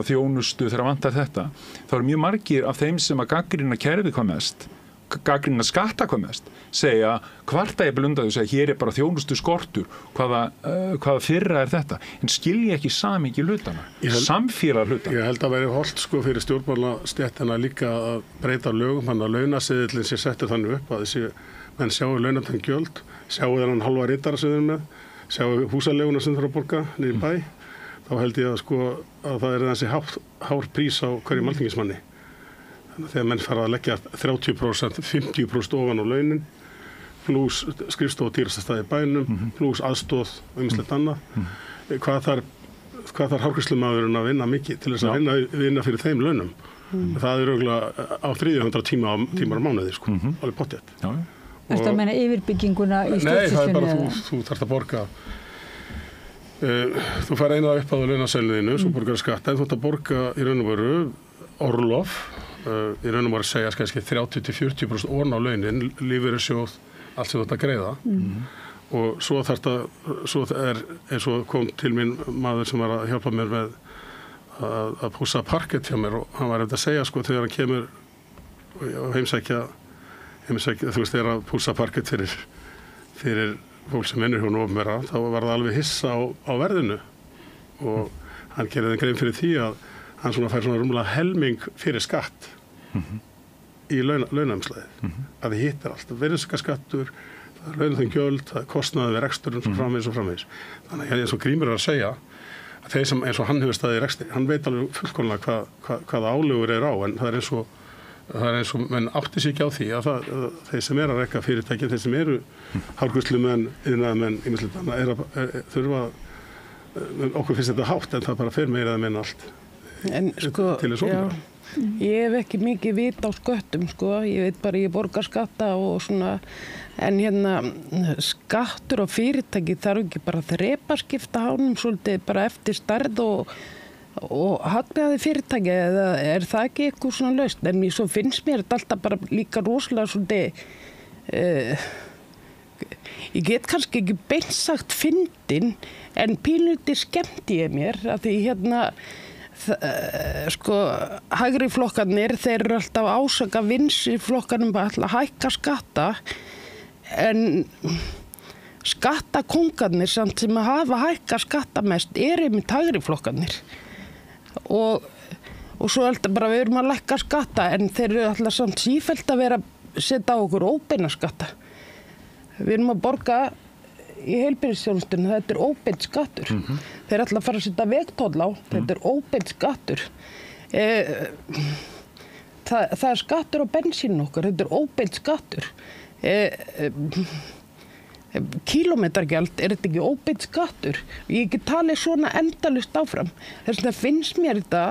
þjónustu, þegar vantar þetta, þá eru mjög margir af þeim sem að gagnrýna kerfið hvað mest, gagnrýna skatta hvað mest, segja hvarta ég blundaði og segja hér er bara þjónustu skortur, hvaða fyrra er þetta, en skilja ekki samingi hlutana, samfélag hlutana. Ég held að veri hollt fyrir stjórnmálastéttina líka að breyta lögum, hann að launaseðillinn sé settur þannig upp að þessi menn sjáu launatang gjöld, sjáu þennan halva ritara sem þeir með, sjáu húsaleguna sem þeir að borga niður í bæ, þá held ég að það er þessi hár prís á hverjum alþingismanni. Þegar menn fara að leggja 30%, 50% ofan á launin, pluss skrifstof og dýrastastæði í bænum, pluss aðstóð og ýmislegt annað. Hvað þarf hárgreiðslumaðurinn að vinna mikið til þess að vinna fyrir þeim launum? Það er auðvitað á 300 tímar á mánuði, alveg pottþétt. Ertu að meina yfirbygginguna í stjórnsýslunni? Nei, það er bara þú þarft að borga. Þú fær eina upp á launaseðlinum, svo borgar skatta, en þú þarft að borga í raun og veru orlof, í raun og veru að segja kannski 30-40% orn á launin, lífeyrissjóð, allt sem þú þarft að greiða. Og svo eins og kom til mín maður sem var að hjálpa mér með að pússa parkett hjá mér og hann var eftir að segja þegar hann kemur og heimsækja þú veist þegar að pússa parkett fyrir fólk sem vinnur hjá opinbera, þá var það alveg hissa á verðinu og hann gerði grein fyrir því að hann fær rúmlega helming fyrir skatt í launaumslagið. Að þið hittir allt, virðisaukaskattur, það er launatengjöld, það er kostnaður við reksturinn svo framvegis. Þannig að eins og Grímur er að segja að þeir sem eins og hann hefur staðið í rekstri, hann veit alveg fullkomlega hvaða álögur er á, en það er eins og menn átti sig ekki á því að þeir sem eru að reka fyrirtæki, þeir sem eru hárgreiðslumenn, iðnaðarmenn, ýmislegt annað, þurfa okkur finnst þetta hátt, en það bara fer meira að menna allt til þess opinbera. Ég hef ekki mikið vit á sköttum, ég veit bara ég borgar skatta og svona, en skattur á fyrirtæki þarf ekki bara að þrepaskipta hánum svolítið bara eftir stærð og og hagnaði fyrirtæki eða það ekki eitthvað svona lausn, en svo finnst mér þetta alltaf bara líka rosalega svolítið ég get kannski ekki beint sagt fyndin, en pínlítið skemmti ég mér að því sko hægri flokkarnir, þeir eru alltaf ásaka vinstri flokkarnir bara alltaf hækka skatta, en skattakóngarnir samt sem að hafa hækka skatta mest einmitt hægri flokkarnir og svo alltaf bara við erum að lækka skatta, en þeir eru alltaf samt sífellt að vera að setja á okkur óbeina skatta. Við erum að borga í heilbrigðisþjónustunni, þetta er óbeinn skattur. Þeir ætla að fara að setja vegtoll á, þetta er óbeinn skattur. Það er skattur á bensínu okkar, þetta er óbeinn skattur. Kílómetragjald, er þetta ekki óbeinn skattur? Ég get talið svona endalaust áfram. Þess vegna finnst mér þetta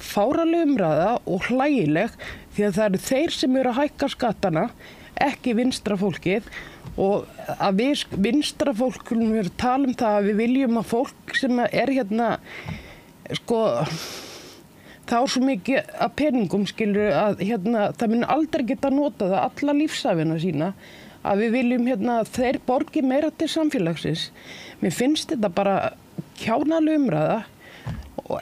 fáraleg umræða og hlægileg, því að það eru þeir sem eru að hækka skattana, ekki vinstra fólkið, og að við vinstra fólkum við tala um það að við viljum að fólk sem er sko þá svo mikið að peningum skilur að það mun aldrei geta nota það alla lífsæfina sína, að við viljum að þeir borgi meira til samfélagsins. Mér finnst þetta bara kjánaleg umræða,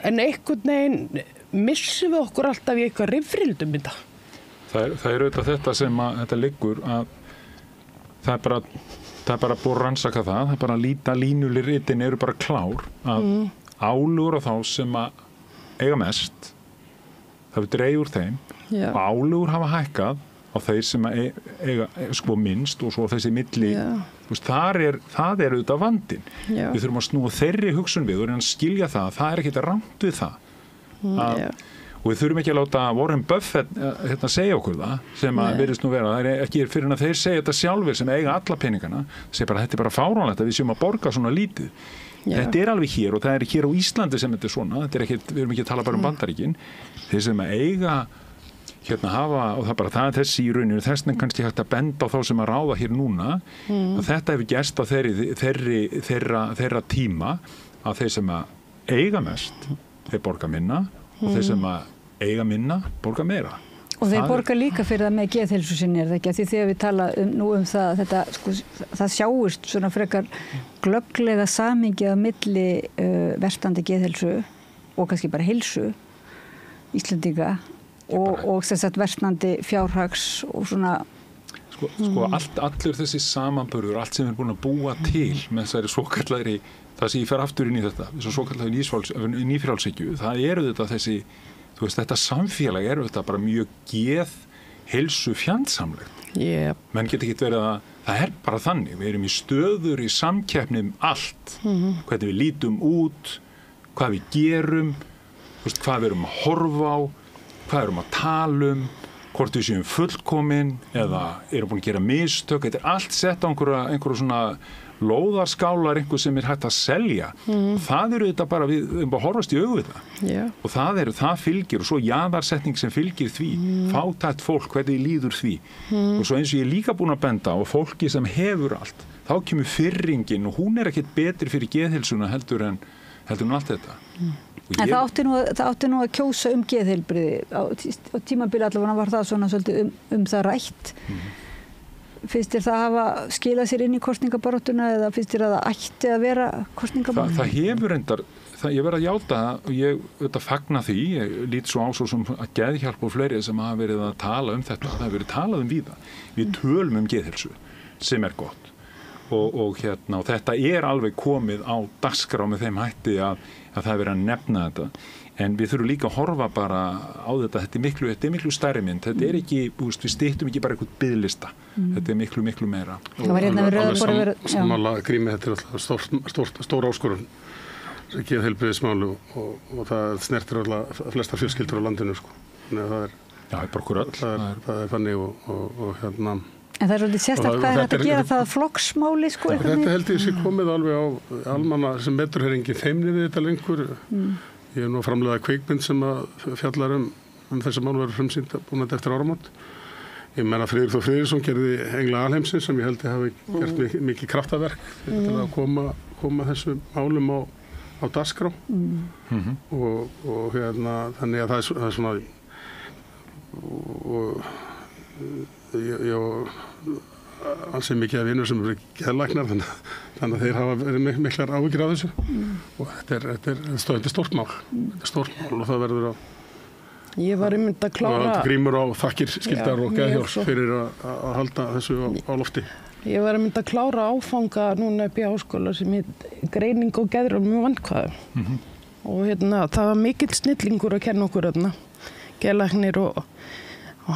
en einhvern veginn missum við okkur alltaf í eitthvað rifrildum þetta. Það er auðvitað þetta sem að þetta liggur, að það er bara búið að rannsaka það, það er bara að líta línuliritin eru bara klár, að álögur á þá sem að eiga mest, það er dreigð úr þeim, og álögur hafa hækkað á þeir sem eiga sko minnst, og svo þessi milli, það er auðvitað vandinn. Við þurfum að snúa þeirri hugsun við og skilja það er ekkert rangt við það. Og við þurfum ekki að láta Warren Buffett segja okkur það, sem að virðist nú vera, það er ekki fyrir en að þeir segja þetta sjálfur sem eiga alla peningana, segja bara þetta er bara fáránlegt að við séum að borga svona lítið. Þetta er alveg hér, og það er hér á Íslandi sem þetta er svona, þetta er ekki, við erum ekki að tala bara um Bandaríkin, þeir sem að eiga hafa, og það er þessi í rauninu, þess kannski hægt að benda á þá sem að ráða hér núna, að þetta hefur gerst á þeirra tíma, að þeir sem að eiga mest, þeir borga minna, og þeir sem að eiga minna borga meira. Og þeir borga líka fyrir það með geðheilsu sinni, er það ekki? Því þegar við tala nú um það, þetta, sko, það sjáist svona frekar glögglega samhengi á milli verstandi geðheilsu og kannski bara heilsu Íslendinga og sem sagt versnandi fjárhags og svona allur þessi samanburður, allt sem við erum búin að búa til með þessari svokallari, það sem ég fer aftur inn í þetta, þessu svokallari nýfrjálshyggju, það eru þetta þessi, þú veist, þetta samfélag eru þetta bara mjög heilsu fjandsamlegt. Menn geta ekki verið að, það er bara þannig, við erum í stöður í samkeppni allt, hvernig við lítum út, hvað við gerum, þú veist, hvað við erum að horfa á, hvað við erum að tala um, hvort við séum fullkomin eða erum búin að gera mistök, þetta er allt sett á einhverju svona lóðarskálar, einhver sem er hægt að selja. Það eru þetta bara, við erum bara að horfast í augu við það. Og það fylgir, og svo jaðarsetning sem fylgir því, fátækt fólk, hvernig líður því. Og svo eins og ég er líka búin að benda á fólki sem hefur allt, þá kemur firringin og hún er ekkert betri fyrir geðheilsuna heldur en allt þetta. En það átti nú að kjósa geðheilbrigði. Á tímabili allavega var það svona svolítið það rætt. Finnst þér það hafa skilað sér inn í kosningabaráttuna eða finnst þér að það ætti að vera kosningabaráttuna? Það hefur reyndar, ég verð að játa það og ég fagna því, ég lít svo á svo sem að geðhjálp og fleiri sem hafa verið að tala um þetta, það hefur verið talað um víða. Við tölum geðheilsu sem er gott og þetta er alveg komið á dagskrá með þeim hætti að það er verið að nefna þetta. En við þurfum líka að horfa bara á þetta, þetta er miklu stærri mynd, þetta er ekki, við styttum ekki bara eitthvað biðlista, þetta er miklu meira. Það var hérna verið sammála grími, þetta er alltaf stór áskorun, geðheilbrigðismál og það snertir alltaf flesta fjölskyldur á landinu, sko. Þannig að það er bara okkur öll. Það er þannig og En það er svolítið sérstakt hvað er þetta að gera það flokksmáli, sko? Þetta held ég sé komið alveg á almanna sem metur hér engin feimni við þetta lengur. Ég hef nú framleiðað kvikmynd sem að fjallar um þessi mál verður frumsýnd búin eftir áramót. Ég meina Friðrik Þór Friðriksson gerði Engla alheimsins sem ég held ég hafi gert mikið kraftaverk til að koma þessu málum á á dagskrá og þannig að það er svona og ég ansið mikið af vinur sem eru geðlæknar þannig að þeir hafa verið miklar áhyggjur af þessu og þetta er stórt mál og það verður að Ég var einmitt að klára og grímur á þakkir skildar og geðhjálp fyrir að halda þessu á lofti. Ég var einmitt að klára áfanga núna upp í háskóla sem greining og geðræn mjög vandkvæðum og það var mikill snillingur að kenna okkur geðlæknir og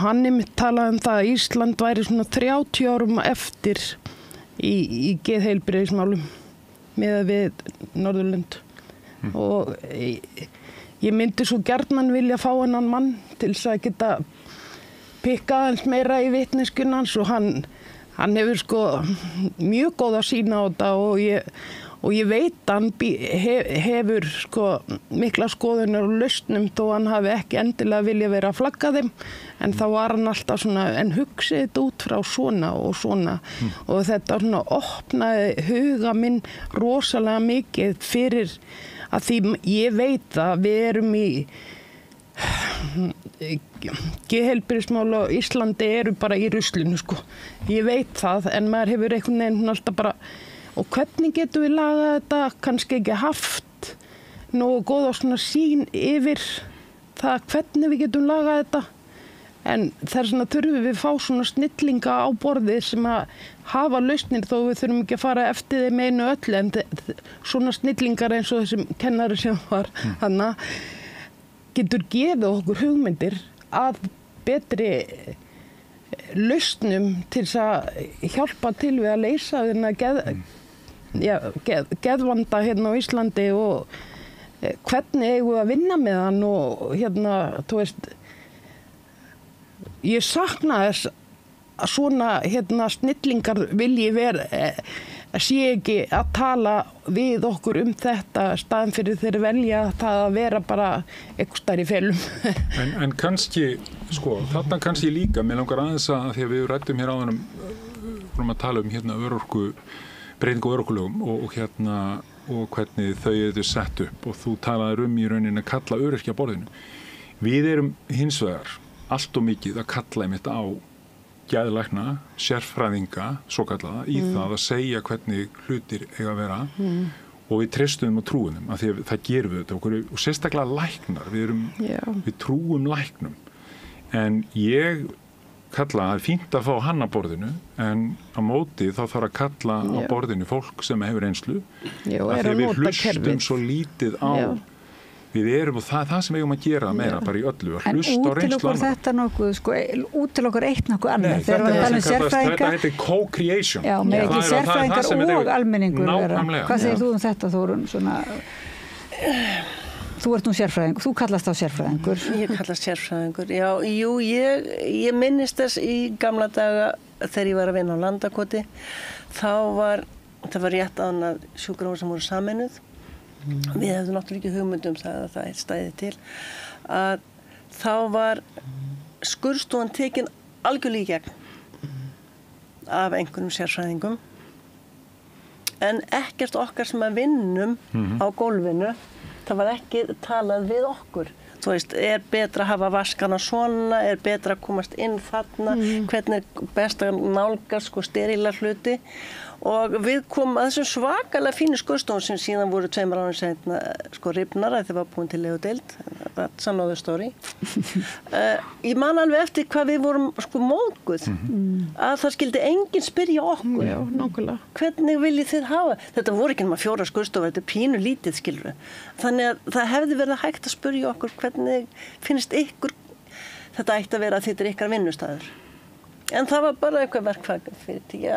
hann einmitt talaði það að Ísland væri svona 30 árum eftir í geðheilbrigðismálum miðað við Norðurlönd og ég myndi svo gjarnan vilja fá hennan mann til þess að geta pikkað hans meira í vitneskjuna hans og hann hefur mjög góða sýn á þetta og ég veit hann hefur mikla skoðunar og lausnum þó hann hafi ekki endilega vilja vera að flagga þeim en þá var hann alltaf svona en hugsið þetta út frá svona og svona og þetta svona opnaði huga minn rosalega mikið fyrir að því ég veit að við erum í geðheilbrigðismál á Íslandi eru bara í ruslinu Ég veit það en maður hefur einhvern veginn alltaf bara og hvernig getum við lagað þetta kannski ekki haft nógu góða svona sýn yfir það hvernig við getum lagað þetta en þess vegna þurfum við fá svona snillinga á borðið sem að hafa lausnir þó við þurfum ekki að fara eftir þeim einu öllu en svona snillingar eins og þessum kennari sem var hana getur gefið okkur hugmyndir að betri lausnum til þess að hjálpa til við að leysa þennan geðvanda hérna á Íslandi og hvernig eigum við að vinna með hann og þú veist ég sakna þess að svona snillingar vilji vera að sé ekki að tala við okkur þetta staðan fyrir þeir velja það að vera bara einhvers staðar í felum en kannski, þarna kannski líka mér langar aðeins að því að við ræddum hér áðan að tala breytingu á örorkulögum og hvernig þau eru sett upp og þú talaðir í rauninni að kalla öryrkja borðinu. Við erum hins vegar allt og mikið að kalla einmitt á geðlækna, sérfræðinga, svo kallaða, í það að segja hvernig hlutir eiga að vera og við treystum og trúum þeim, af því að það gerum við þetta okkur og sérstaklega læknar, við trúum læknum, en ég kalla, það fínt að fá hann að borðinu, en á móti þá þarf að kalla á borðinu fólk sem hefur reynslu, af því að við hlustum svo lítið á Við erum og það sem eigum að gera meira bara í öllu að hlusta á reynslu annað. En þetta nokkuð, útilokur eitt nokkuð annað. Þetta heitir co-creation. Já, með ekki sérfræðingar og almenningur vera. Hvað segir þú þetta, Þórunn? Þú ert nú sérfræðingur, þú kallast á sérfræðingur. Ég kallast sérfræðingur, já. Jú, ég minnist þess í gamla daga þegar ég var að vinna á Landakoti. Það var rétt áðan að sjúkrahúsin voru sameinuð. Við hefðum náttúrulega ekki hugmynd það að það stæði til að þá var skurðstofan tekin algjörlega í gegn af einhverjum sérfræðingum en ekkert okkar sem að vinnum á gólfinu það var ekki talað við okkur þú veist, betra að hafa vaskana svona betra að komast inn þarna hvernig best að nálgast sterilar hluti og við komum að þessum svakalega fínu skurðstofum sem síðan voru 2 árum seinna rifnar að það var búin til legudeild that's another story ég man alveg eftir hvað við vorum móðguð að það skildi enginn spyrja okkur Já, nákvæmlega. Hvernig viljið þið hafa þetta voru ekki nema 4 skurðstofur þetta pínu lítið skilur þannig að það hefði verið hægt að spyrja okkur hvernig finnst ykkur þetta ætti að vera að þetta ykkar vinnustæður En það var bara eitthvað verkfag fyrir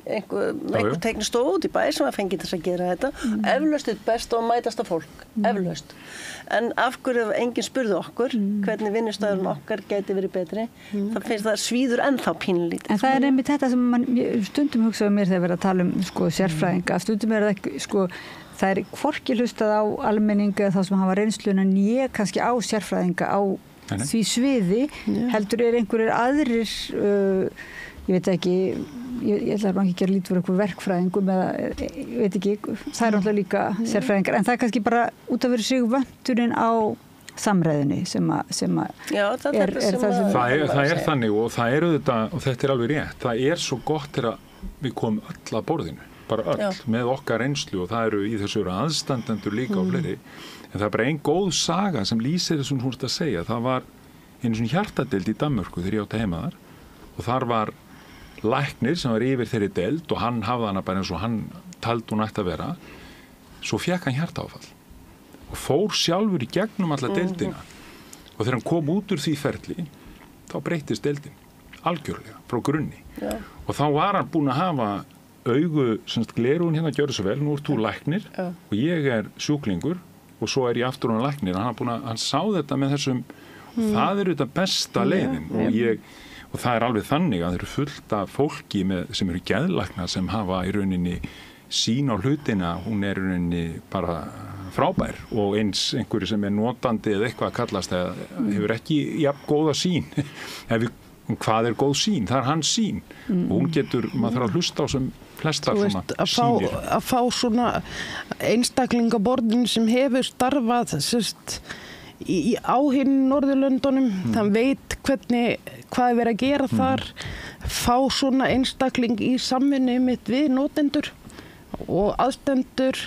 einhver teknistof út í bæ sem að fengi þess að gera þetta. Eflaust er best og mætasta fólk, eflaust. En af hverju enginn spurði okkur hvernig vinnustæðurinn okkar gæti verið betri, það finnst það svíður ennþá pínlítið. En það er einmitt þetta sem stundum hugsaði mér þegar verið að tala sérfræðinga, stundum það ekki, það er hvorki hlustað á almenninga þá sem hafa reynsluna en ég kannski á sérfræðinga á því sviði heldur einhverjir aðrir ég veit ekki, ég ætla ekki að gera lítið fyrir einhver verkfræðingum eða, ég veit ekki, það er náttúrulega líka sérfræðingar, en það er kannski bara út af fyrir sig vöntunin á samræðinni sem Já, það er það sem það er þannig og það er auðvitað, og þetta er alveg rétt, það er svo gott þegar við komum öll að borðinu, bara öll, með okkar reynslu og það eru í þessu aðstandendur líka og fleiri, en það er bara ein góð saga sem lýsir þessum hún að segja, það var einu svona hjartadeild í Danmörku þegar ég átti heima þar og þar var læknir sem var yfir þeirri deild og hann hafði hana bara eins og hann taldi hún ætti að vera, svo fékk hann hjartaáfall og fór sjálfur í gegnum alla deildina og þegar hann kom út úr því ferli þá breyttist deildin algjörlega frá grunni og þá var hann búinn að hafa glerun hérna gjörðu svo vel, nú ert þú læknir og ég er sjúklingur og svo er ég aftur hann læknir, hann sá þetta með þessum, það er þetta besta leiðin og það er alveg þannig að þeir eru fullt af fólki sem eru geðlækna sem hafa í rauninni sín á hlutina, hún er í rauninni bara frábær og eins einhverju sem er notandi eða eitthvað að kallast eða hefur ekki jafn góða sín hvað er góð sín, það er hans sín og hún getur, maður þarf að hlusta á sem flestar svona sínir að fá svona einstaklingaborðin sem hefur starfað á hinn Norðurlöndunum þann veit hvað er verið að gera þar fá svona einstakling í samvinnu mitt við notendur og aðstendur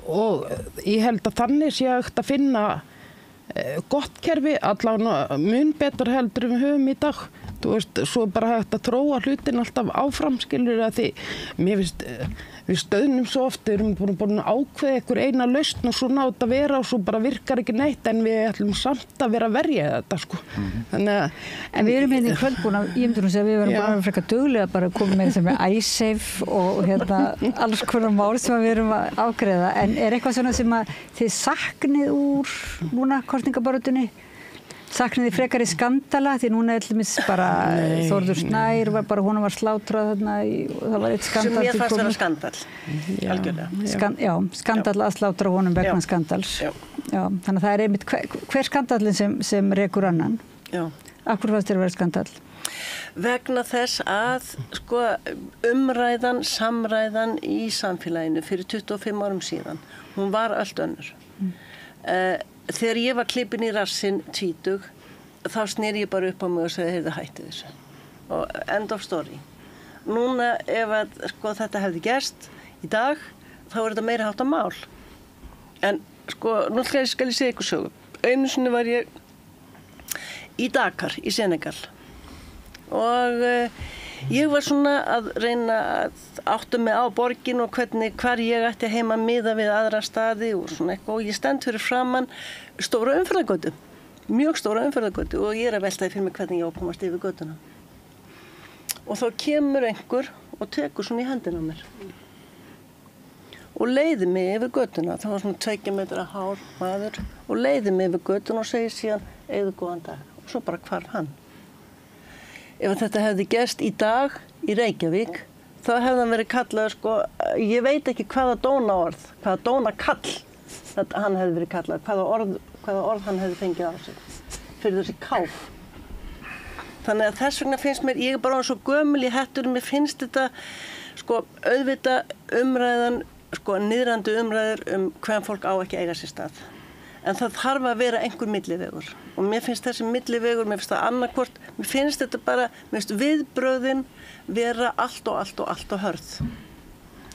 og ég held að þannig sé hægt að finna gott kerfi, allavega mun betur heldur við höfum í dag. Þú veist, svo bara hægt að þróa hlutin alltaf áfram, skilur að því, mér finnst, við stöðnum svo oft, við erum búin að ákveða einhver eina lausn og svo nátt að vera og svo bara virkar ekki neitt en við ætlum samt að vera að verja þetta, sko. Þannig að... En við erum hérna í kvöld búin að, ég myndi nú segja að við verum bara frekar duglega bara að koma með þess að iSafe og alls konar mál sem við erum að afgreiða, en er eitthvað svona sem að þið saknið úr núna kosningabaráttunni? Saknaði frekari skandala því núna er bara Þórður Snær var bara, honum var slátrað þarna og það var eitt skandal sem mér fannst vera skandal algjörlega. Skandal að slátra honum vegna skandals. Já, þannig að það er einmitt hver skandalinn sem rekur annan. Já. Af hverju fannst þér að vera skandal? Vegna þess að sko umræðan, samræðan í samfélaginu fyrir 25 árum síðan, hún var allt önnur. Þegar ég var klippin í rassinn 20, þá sneri ég bara upp á mig og sagði, heyrðu, hætti þessu. Og end of story. Núna, ef að, sko, þetta hefði gerst í dag, þá er þetta meira háttar mál. En, sko, nú skal ég segja ykkur sögu. Einu sinni var ég í Dakar, í Senegal. Og ég var svona að reyna að átta mig á borgin og hvar ég ætti heima miða við aðra staði og svona eitthvað og ég stend fyrir framan stóra umferðargötu, mjög stóra umferðargötu og ég er að veltaði fyrir mig hvernig ég á að komast yfir götuna. Og þá kemur einhver og tekur svona í hendina á mér og leiði mig yfir götuna, það var svona 2 metra hár maður og leiði mig yfir götuna og segir síðan, eigðu góðan dag og svo bara hvarf hann. Ef þetta hefði gerst í dag í Reykjavík, þá hefði hann verið kallað, sko, ég veit ekki hvaða dónakall hann hefði verið kallað, hvaða orð hann hefði fengið á sig fyrir þessi káf. Þannig að þess vegna finnst mér, ég er bara svo gömul í hettunum, mér finnst þetta, sko, auðvitað umræðan, sko, niðrandi umræður hvern fólk á ekki eiga sér stað. En það þarf að vera einhver millivegur og mér finnst þessi millivegur, mér finnst það annarkvort, mér finnst þetta bara, mér finnst viðbröðin vera allt og hörð.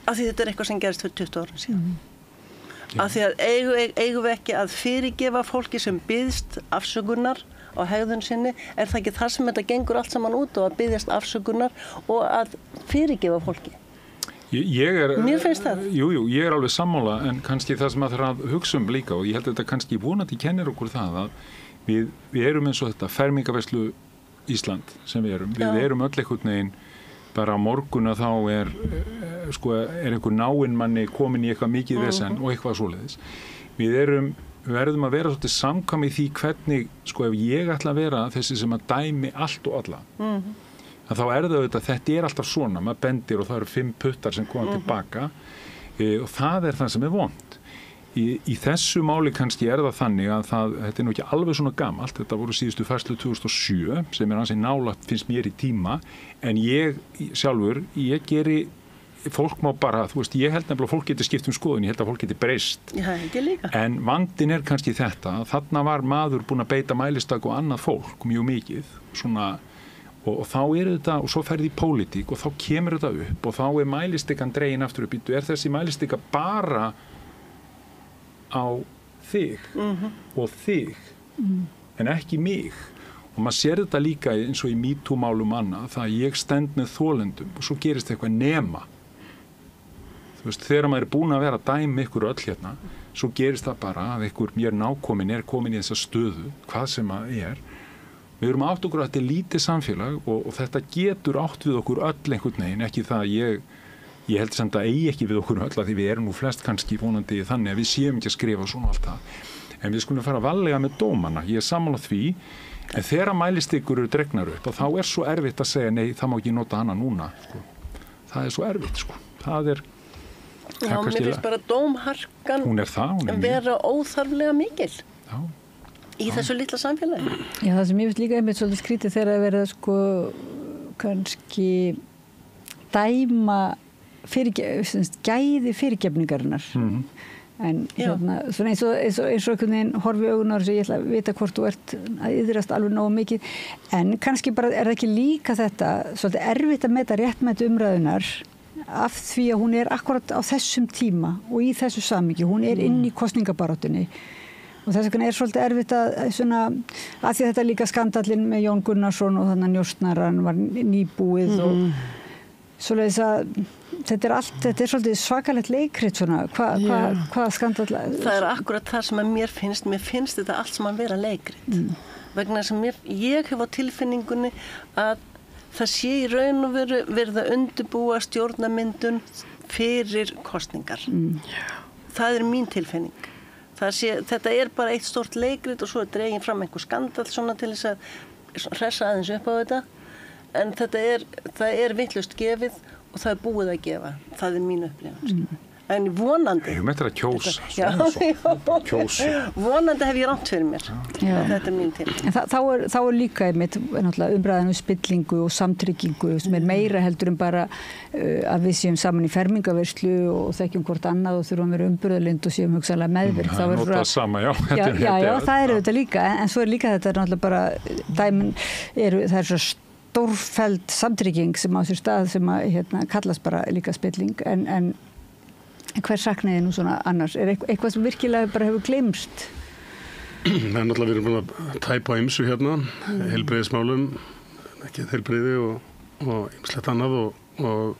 Af því þetta er eitthvað sem gerist fyrir 20 árum síðan. Af því að eigum við ekki að fyrirgefa fólki sem biðst afsökunar á hegðun sinni, er það ekki þar sem þetta gengur allt saman út og að biðjast afsökunar og að fyrirgefa fólki? Mér finnst það. Jú, ég er alveg sammála en kannski það sem að það er að hugsa líka og ég held að þetta kannski vonandi kennir okkur það að við erum eins og þetta fermingaverslu Ísland sem við erum. Við erum öll einhvern veginn bara á morgun að þá er einhver náinn manni komin í eitthvað mikið vesen og eitthvað svoleiðis. Við verðum að vera svolítið samkvæm í því hvernig, ef ég ætla að vera þessi sem að dæmi allt og alla. Þá er það auðvitað, þetta er alltaf svona, maður bendir og það eru 5 puttar sem koma tilbaka og það er það sem er vont. Í þessu máli kannski það þannig að þetta nú ekki alveg svona gamalt, þetta voru síðustu færslu 2007 sem ansi nálægt finnst mér í tíma, en ég sjálfur, ég geri, fólk má bara, þú veist, ég held nefnilega að fólk geti skipt skoðun, ég held að fólk geti breyst. Já, ekki líka. En vandinn kannski þetta, þarna var maður búinn að beita mælistak og annað fólk mjög mikið, svona, og þá þetta, og svo ferði í pólitík og þá kemur þetta upp og þá mælistikan dregin aftur upp, þessi mælistika bara á þig og þig en ekki mig og maður sér þetta líka eins og í MeToo-málum annað það að ég stend með þolendum og svo gerist eitthvað nema þú veist, þegar maður búin að vera að dæma ykkur öll hérna, svo gerist það bara að ykkur mér nákomin komin í þessa stöðu hvað sem að við erum átt okkur að þetta lítið samfélag og þetta getur átt við okkur öll einhvern veginn, ekki það að ég held samt að eigi ekki við okkur öll að því við erum nú flest kannski vonandi þannig að við séum ekki að skrifa svona allt það. En við skulum fara varlega með dómana, ég sammála því, en þegar mælistikur eru dregnar upp og þá svo erfitt að segja nei, það má ekki nota hana núna. Sko. Það svo erfitt, sko. Það Já, mér finnst bara dómharkan hún vera óþarflega mikil. Já. Í þessu litla samfélagi. Já, það sem ég finnst líka einmitt svolítið skrítið þegar að vera sko kannski dæma gæði fyrirgefningarinnar en hérna, svona eins og einhvern veginn horfi augunar sem ég ætla að vita hvort þú ert að yðrast alveg nógu mikið en kannski bara það ekki líka þetta svolítið erfitt að meta réttmæti umræðunar af því að hún akkurat á þessum tíma og í þessu samhengi, hún inn í kosningabaráttunni og þess vegna svolítið erfitt að svona, að því að þetta líka skandallinn með Jón Gunnarsson og þannig að njósnaran var nýbúið og svoleiðis að þetta svolítið svakalegt leikrit svona, hvað skandall Það akkurat það sem að mér finnst þetta allt sem að vera leikrit vegna sem ég hef á tilfinningunni að það sé í raun og veru verið að undirbúa stjórnarmyndun fyrir kosningar það mín tilfinning þetta bara eitt stórt leikrit og svo dregin fram einhver skandall svona til þess að hressa aðeins upp á þetta en það vitlaust gefið og það búið að gefa. Það mín upplifun. En vonandi... Ég mættir að kjósa. Kjósa. Vonandi hef ég rangt fyrir mér. Þetta mín til. En þá líka einmitt umræðan spillingu og samtryggingu sem meira heldur bara að við séum saman í fermingaverslu og þekkjum hvort annað og þurfum að vera umburðarlynd og séum hugsanlega meðvirk. Það notað sama, já. Já, það þetta líka. En svo líka þetta náttúrulega bara dæmin það svo stórfelld samtrygging sem á sér stað sem að kallast bara líka spilling en hver saknaði nú svona annars? Eitthvað sem virkilega bara hefur gleymst? Það náttúrulega við erum búin að tæpa ymsu hérna, heilbrigðismálum, ekki heilbrigði og ymslegt annað og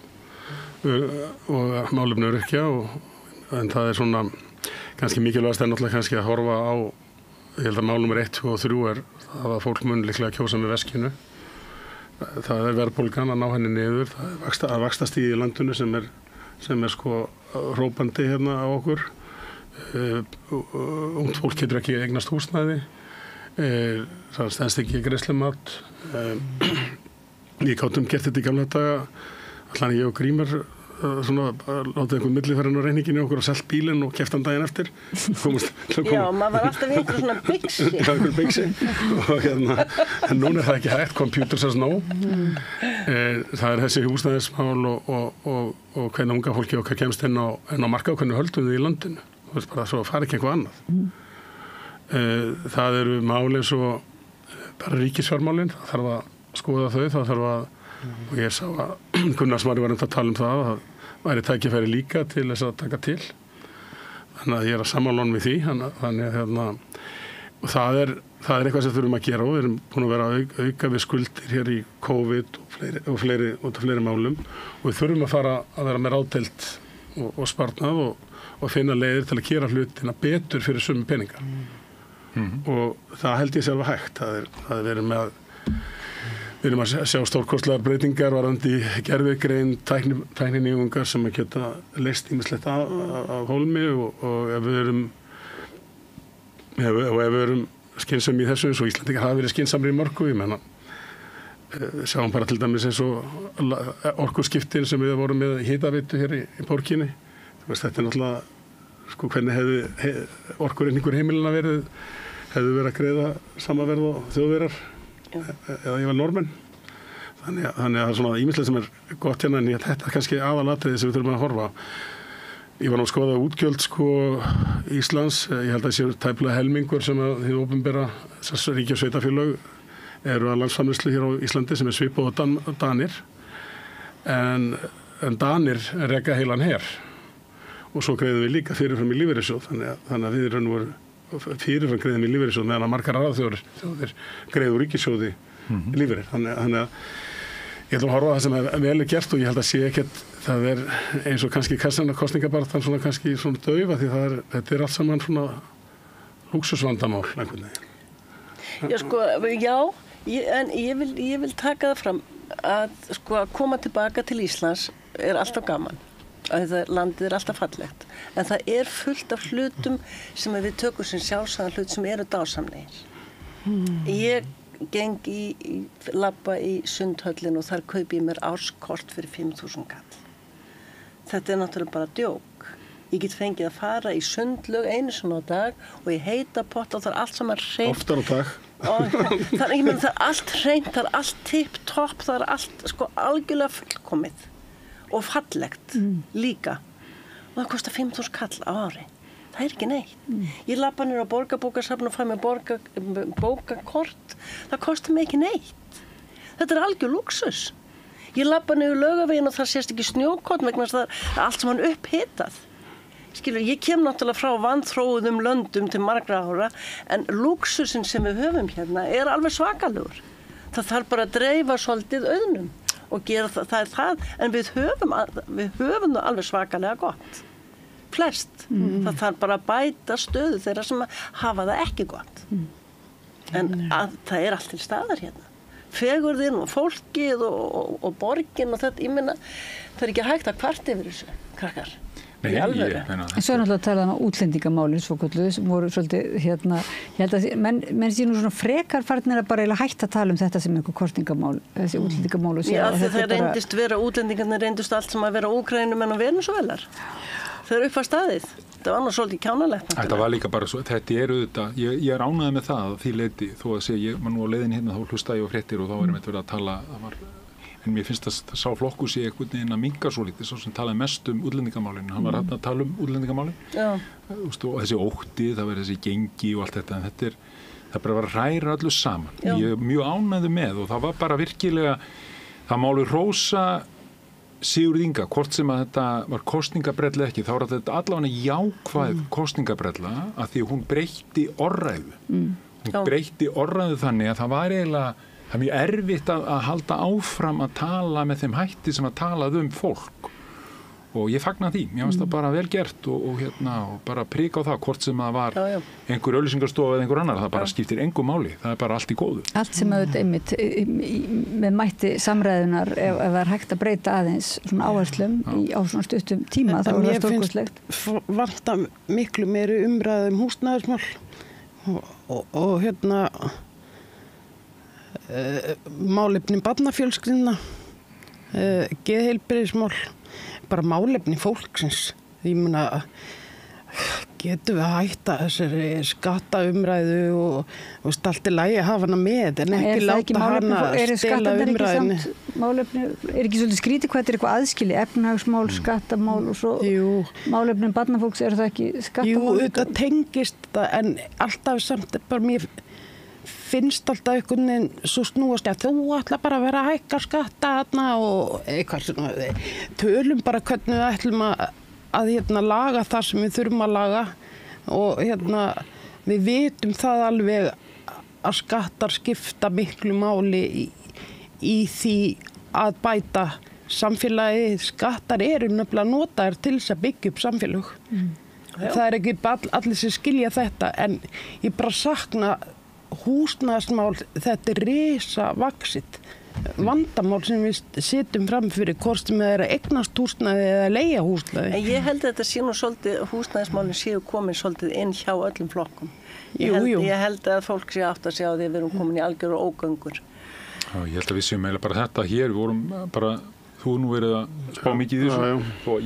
málefni öryrkja en það svona kannski mikilvægast náttúrulega kannski að horfa á ég held að mál nummer 1, 2 og 3 það að fólk mun líklega kjósa með veskinu. Það verðbólgan að ná henni niður, það að vaxtastigið í landinu sem sko hrópandi hérna á okkur. Ungt fólk getur ekki eignast húsnæði, það stenst ekki greiðslumat. Við gátum gert þetta í gamla daga, allan ég og Grímur svona látið einhvern milliferðin á reyninginu okkur og selt bílinn og keypt hann daginn eftir Já, maður var alltaf við einhver svona bixi Já, einhver bixi og en núna það ekki hægt, computers as no það þessi húsnæðismál og hvernig unga fólki okkar kemst inn á markað og hvernig höldum við í landinu þú veist bara svo að fara ekki eitthvað annað það eru máli eins og bara ríkisfjármálin það þarf að skoða þau, það þarf að og ég sá að Gunnar Smári var að tala það að væri tækifæri líka til þess að taka til þannig að ég að sammála honum við því þannig að og það er eitthvað sem þurfum að gera og við erum búin að vera að auka við skuldir hér í COVID og fleiri málum og við þurfum að fara að vera með ráðdeild og sparnað og finna leiðir til að gera hlutina betur fyrir sömu peninga og það held ég sjálf að hægt það er verið með Við erum að sjá stórkostlegar breytingar varðandi gervigreind, tækninýjungar sem að geta leyst ýmislegt af hólmi og ef við erum skynsam í þessu eins og Íslandingar hafa verið skynsamri í mörgu, ég menna sjáum bara til dæmis eins og orkuskiptin sem við vorum með hitaveitu hér í borginni. Þetta er náttúrulega sko hvernig hefði orkureiningur heimilina hefðu verið að greiða sama verð og þjóðverjar eða ég var normenn. Þannig að það er svona ýmislegt sem gott hérna, en þetta er kannski aðalatriði sem við þurfum að horfa á. Ég var nú að skoða útgjöld sko Íslands, ég held að sé tæplega helmingur sem að hið opinbera þessar ríki og sveitarfélög eru að landsframleiðslu hér á Íslandi sem svipað og Danir, en Danir reka heilan her og svo greiðum við líka fyrirfram í lífeyrissjóð, þannig að við erum fyrirfram greiðum í lífeyrissjóð meðan að margar aðrar þjóðir greiðu ríkissjóði lífeyrir. Þannig að ég ætlum að horfa á það sem vel gert og ég held að sé ekkert, það eins og kannski kosningabaráttan svona kannski svona daufa því þetta allt saman svona lúxusvandamál einhvern veginn. En ég vil taka það fram að sko að koma tilbaka til Íslands alltaf gaman. Landið alltaf fallegt. En það fullt af hlutum sem við tökum sem sjálfsagðan hlut sem eru dásamlegir. Ég geng labba í Sundhöllin og þar kaupi ég mér árskort fyrir 5.000 kall. Þetta náttúrulega bara djók. Ég get fengið að fara í sundlaug einu svona á dag og í heita pott og það allt saman hreint. Oftar á dag. Það allt hreint, það allt tipp-topp, það allt sko algjörlega fullkomið og fallegt líka. Og það kostar 5.000 kall á ári. Það ekki neitt. Ég labba niður á Borgarbókasafn og fæ mér bókakort. Það kostar mig ekki neitt. Þetta algjör lúxus. Ég labba niður Laugaveginn og það sést ekki snjókorn vegna þess að það allt sem hann upphitað. Skilur, ég kem náttúrulega frá vanþróuðum löndum til margra ára, en lúxusin sem við höfum hérna alveg svakalegur. Það þarf bara að dreifa svolítið auðnum og gera það, en við höfum það alveg svakalega gott. Flest. Það þarf bara að bæta stöðu þeirra sem hafa það ekki gott. En það allt til staðar hérna. Fegurðin og fólkið og borgin og þetta, ég meina, það ekki hægt að kvarta yfir þessu, krakkar. Nei, en svo náttúrulega að tala um útlendingamálin svo kvölduð sem voru svolítið ég held að menn sé nú svona frekar farnir að bara hægt að tala um þetta sem einhver kosningamál, þessi útlendingamál og Já, það reyndist útlendingarnir reyndust allt sem að vera Úkraínumenn og Venesúelar. Það upp á staðið. Það var nú svolítið kjánalegt. Þetta var líka bara svo, þetta auðvitað, ég ánægði með það því leyti, þó að segja, ég var nú á leiðin hérna, þá hlustaði ég á fréttir og þá verið að tala, en mér finnst að sá flokku sig einhvern veginn að minka svo lítið, svo sem talaði mest útlendingamálin, hann var að tala útlendingamálin, og þessi ótti, það verið þessi gengi og allt þetta, en það bara var að ræra öllu saman. Ég mjög ánægði með og það var bara virkilega, það máli hrósa Sigurð Inga, hvort sem að þetta var kosningabrella ekki, þá þetta allavega jákvæð kosningabrella að því hún breytti orðræðu. Hún breytti orðræðu þannig að það var eiginlega, það er mjög erfitt að halda áfram að tala með þeim hætti sem að talaði fólk. Og ég fagna því, mér finnst það bara vel gert og bara prika á það hvort sem það var einhver auglýsingarstofa eða einhver annar, það bara skiptir engu máli, það er bara allt í góðu. Allt sem auðvitað einmitt með mætti samræðunar ef það er hægt að breyta aðeins svona áherslum á svona stuttum tíma, þá er það stórkostlegt. Mér finnst vanta miklu meiri umræðu húsnæðismál og málefni barnafjölskyldna, geðheilbrigðismál, bara málefni fólksins. Ég meina, getum við að hætta þessari skattaumræðu og allt í lagi að hafa hana með, en ekki láta hana stela umræðinu. Málefni, ekki svolítið skrítið hvað þetta eitthvað aðskili, efnahagsmál, skattamál og svo málefnin barnafólks það ekki skattamál? Jú, þetta tengist það, en alltaf samt bara mér finnst alltaf einhvern veginn svo snúast að þú ætla bara að vera að hækka skatta þarna og eitthvað svona, tölum bara hvernig við ætlum að laga það sem við þurfum að laga og við vitum það alveg að skattar skipta miklu máli í því að bæta samfélagi. Skattar eru nefnilega notaðir til þess að byggja upp samfélag. Það er ekki allir sem skilja þetta, en ég bara sakna húsnæðismál, þetta risavaxið vandamál sem við sitjum fram fyrir hvort sem það að eignast húsnæði eða leigja húsnæði. En ég held að þetta sé nú svolítið, húsnæðismálin séu komin svolítið inn hjá öllum flokkum. Ég held að fólk sé átt að sjá því að við erum komin í algjör og ógöngur. Já, ég held að við séum eiginlega bara þetta hér, við vorum bara þú nú verið að spá mikið í þessu og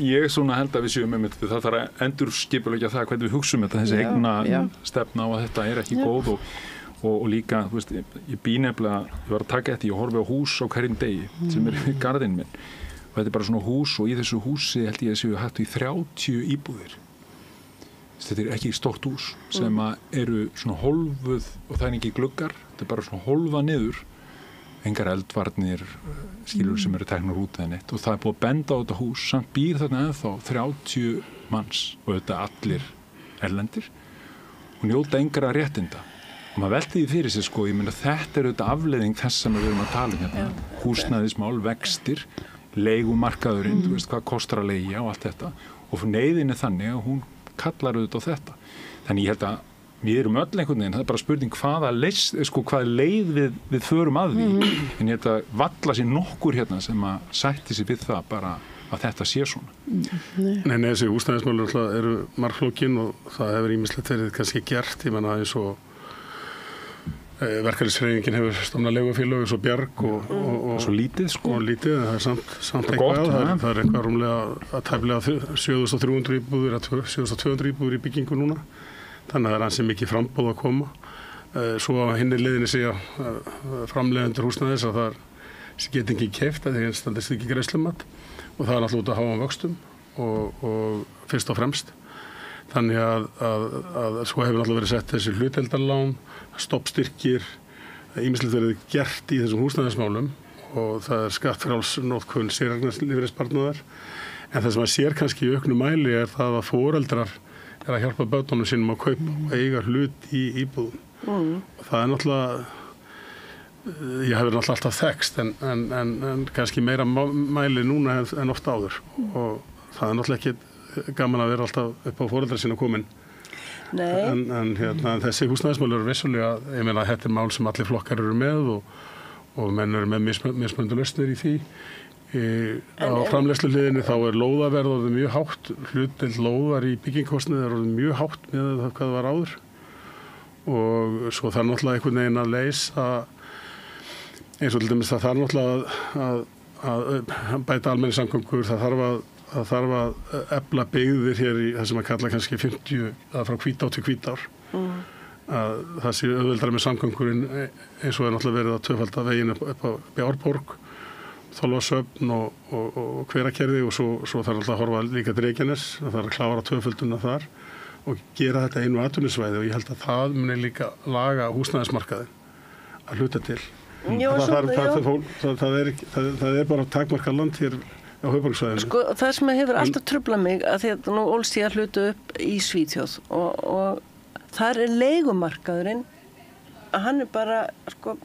ég svona held að við séum með þetta, það þarf að endurskipuleggja það hvernig við hugsum þetta, þessi eigna stefna og þetta er ekki góð og líka, þú veist, ég bý nefnilega, ég var að taka þetta, ég horfi á hús á hverjum degi sem er í garðinn minn og þetta er bara svona hús og í þessu húsi held ég að séu hægt í 30 íbúðir. Þetta er ekki stórt hús sem eru svona hólfuð og það er ekki gluggar, þetta er bara svona hólfa niður, engar eldvarnir skilur sem eru teknar út eða neitt og það er búið að benda á þetta hús, samt býr þarna ennþá 30 manns og þetta allir erlendir og njóta engra réttinda. Og maður velti því fyrir sig, sko, ég meina þetta er auðvitað afleiðing þess sem við erum að tala hérna. Húsnæðismál, vextir, leigumarkaðurinn, þú veist hvað kostar að leigja og allt þetta. Og neyðin er þannig að hún kallar auðvitað á þetta. Þannig ég held að við erum öll einhvern veginn, það er bara spurning hvaða leið við förum að því. En ég held að valla sér nokkur hérna sem að sætti sig við það bara að þetta sé svona. Nei, þessi húsnæðismál eru margflókin og það hefur ýmislegt verið kannski gert, ég menna eins og verkalýðshreyfingin hefur stofnað leigufélög eins og Bjarg og svo lítið sko. Og lítið, það er samt eitthvað, það er eitthvað rúmlega að tæplega 7.300 íbúðir, 7.200 íbúðir í byggingu núna, þannig að það er ansið mikið framboð að koma. Svo á hinni leiðinni segja framleiðendur húsnæðis að það get ekki keypt að það standist ekki greiðslumat og það er alltaf út að háa vöxtum og fyrst og fremst. Þannig að svo hefur alltaf verið sett þessi hlutdeildarlán, stoppstyrkir, ýmislegt verið gert í þessum húsnæðismálum og það er skattfrjáls notkun séreignarlífeyrissparnaðar. En það sem að sér kannski í auknu mæli er það að foreldrar er að hjálpa börnunum sínum að kaupa og eiga hlut í íbúðum. Og það er náttúrulega, ég hefur náttúrulega alltaf þekkst en kannski meira mæli núna en oft áður og það er náttúrulega ekki gaman að vera alltaf upp á foreldrar sína komin. En þessi húsnæðismál eru vissulega, ég meina þetta er mál sem allir flokkar eru með og menn eru með mismunandi lausnir í því. Á framleiðsluhliðinni þá er lóðaverð orðið mjög hátt, hlutdeild lóðar í byggingkostnaði er orðið mjög hátt með það hvað það var áður og svo þarf náttúrulega einhvern veginn að leysa eins og til dæmis það þarf náttúrulega að bæta almenni samgöngur, það þarf að efla byggðir hér í það sem að kalla kannski 50 frá Hvítá til Hvítár. Að það sé auðveldara með samgöngurinn eins og er náttúrulega verið að tvöfalda veginn upp á Árborg, Þolfasöfn og Hveragerði og svo þarf alltaf að horfa líka til Reykjanes, það þarf að klára tvöfölduna þar og gera þetta einu atvinnusvæði og ég held að það muni líka laga húsnæðismarkaðinn að hluta til. Það er bara takmarkað land hér á höfuðborgarsvæðinu. Sko, það sem hefur alltaf truflað mig að því að nú ólst ég að hluta upp í Svíþjóð og þar er leigumarkaðurinn að hann er bara sko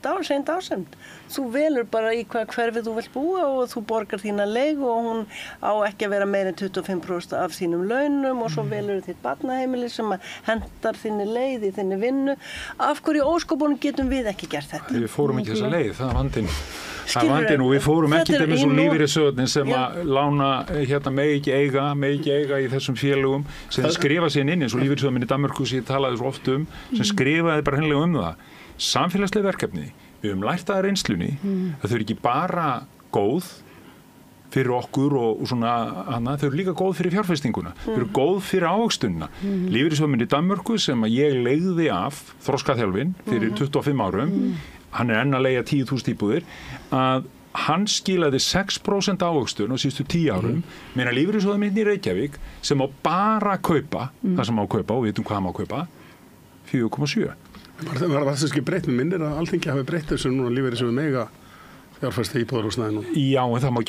dásemd. Þú velur bara í hvað hverfi þú vilt búa og þú borgar þína leigu og hún á ekki að vera meira en 25% af þínum launum og svo velur þitt barnaheimili sem hendar þinni leið í þinni vinnu. Af hverju óskopunum getum við ekki gert þetta? Við fórum ekki þessa leið, það er vandinn. Það er vandinn og við fórum ekki til með svona lífeyrissjóðin sem að lána hérna megi ekki eiga í þessum félögum sem skrifa sér inn eins og lífeyrissjóðin í Danmörku sem ég talaði svo oft sem skrifaði bara hreinlega það. Samfélagsleg verkefni, við höfum lært að reynslunni að þau eru ekki bara góð fyrir okkur og svona annað, þau eru líka góð fyrir fjárfestinguna, þau eru góð fyrir ávöxtunina. Lífeyrissjóðin í Danmörku sem að ég leigði af þroskaþjálfin fyrir 25 árum, hann er enn að leigja 10.000 íbúðir, að hann skilaði 6% ávöxtun á síðustu 10 árum, meðan lífeyrissjóðin í Reykjavík sem á bara kaupa, það sem á kaupa og við vitum hvað má kaupa, 4,7. Það var þess ekki breytt með minnir að Alþingi hafi breytt þessu núna lífeyrissjóði mega fjárfesta í íbúðarhúsnæðinu. Já, en það má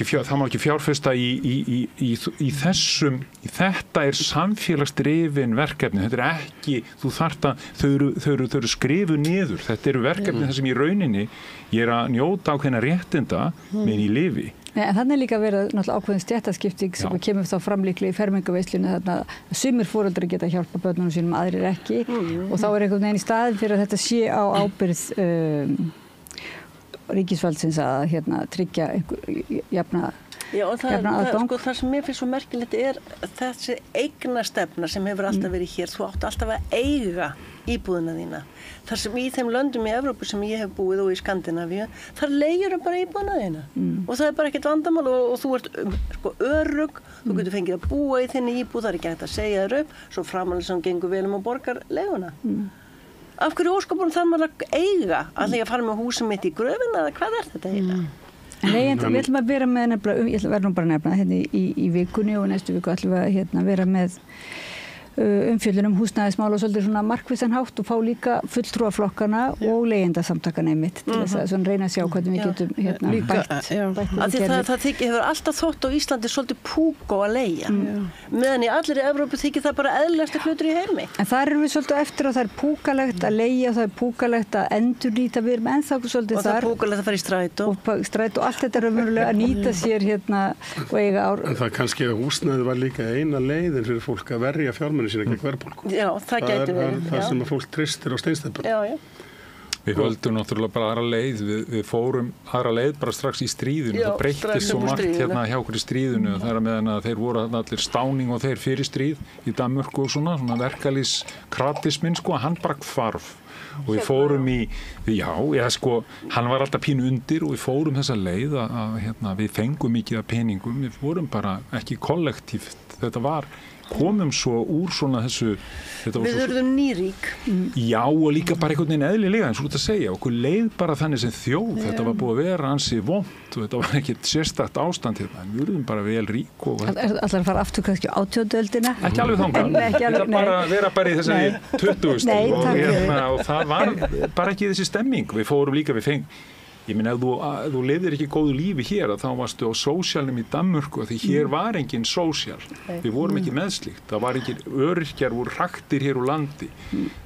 ekki fjárfesta í þessum, þetta er samfélagsdrifin verkefni, þetta er ekki, þú þarft að, þau eru skrifuð niður, þetta eru verkefni þar sem í rauninni ég er að njóta ákveðna réttinda minn í lifi. En þannig er líka verið náttúrulega ákveðin stéttaskipting sem kemur þá framlíkli í fermingarveislunni þarna að sumir foreldrar geta hjálpa börnunum sínum, aðrir ekki og þá er einhvern veginn í staðinn fyrir að þetta sé á ábyrgð ríkisvaldsins að tryggja jafna Já, og það sem mér finnst svo merkilegt þessi eignastefna sem hefur alltaf verið hér. Þú átt alltaf að eiga íbúðina þína. Þar sem í þeim löndum í Evrópu sem ég hef búið og í Skandinavíu, þar leigurðu bara íbúðina þína. Og það bara ekkert vandamál og þú ert örugg, þú getur fengið að búa í þinni íbúð, það ekki hægt að segja þér upp, svo framanlega sem gengur vel og borgar leiguna. Af hverju óskapun þarf maður að eiga? Að ég fara með húsum mitt í gröfina eða hvað þetta eiginlega? Nei, við ætlum að vera með nefnilega, ég verður nú bara nefna hérna í vikunni og næstu viku ætlum við að vera með umfjöllun húsnæðismál og svolítið svona markvissan hátt og fá líka fulltrúaflokkana og leyendasamtakana einmitt til þess að svona reyna að sjá hvernig við getum bætt. Það hefur alltaf þótt á Íslandi svolítið púkó að leigja. Meðan í allir í Evrópu þykir það bara eðlilegasta hlutur í heimi. En þar erum við svolítið eftir og það púkalegt að leigja, það púkalegt að endurnýta, við erum ennþá svolítið þar. Og það púkalegt að fara í strætó. Og allt þetta er raunverulega að nýta sér og eiga ár. En það kannski að húsnæði var líka eina leiðin fyrir fólk að verja fjármuni sína gegn verðbólgu. Já, það gæti verið. Það er sem að fólk tristir á steinsteypur. Já. Við höldum náttúrulega bara aðra leið, við fórum aðra leið bara strax í stríðinu, það breyttist svo margt hérna hjá okkur í stríðinu, það er meðan að þeir voru allir Stáning og þeir fyrir stríð í Danmörku og svona verkalýskratisminn hann bara hvarf. Og við fórum hann var alltaf pínu undir og við fórum þessa leið að við fengum mikið af peningum, við vorum bara ekki kollektíft, komum svo úr svona þessu við urðum nýrík já og líka bara einhvern veginn eðlilega eins og þú ert að segja, okkur leið bara þannig sem þjóð þetta var búið að vera ansi vont og þetta var ekkert sérstakt ástand hérna en við urðum bara vel rík og Ætlar að fara aftur kannski á 18-öldina ekki alveg þangað, þetta bara vera bara í þessari 20. og það var bara ekki þessi stemming við fórum líka við ég meina, ef þú lifðir ekki góðu lífi hér þá varstu á sósíalnum í Danmörku því hér var engin sósíal við vorum ekki meðslíkt, það var ekki öryrkjar voru hraktir hér úr landi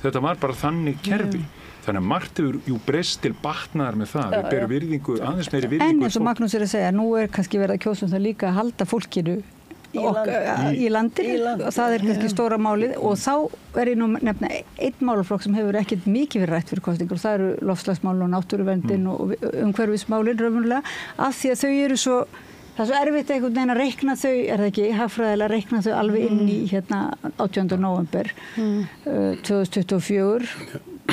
þetta var bara þannig kerfi þannig að margt hefur breyst til batnaðar með það, við berum virðingu, aðeins meiri virðingu en eins og Magnús að segja, nú kannski verið að kjósa það líka að halda fólkinu í landi og það kannski stóra málið og þá ég nú nefna einn málaflokk sem hefur ekkert mikið verið rætt fyrir kosningur og það eru loftslagsmálin og náttúruverndin og umhverfismálin raunverulega af því að þau eru svo það er svo erfitt einhvern veginn að reikna þau það ekki hagfræðilega að reikna þau alveg inn í 18. nóvember 2024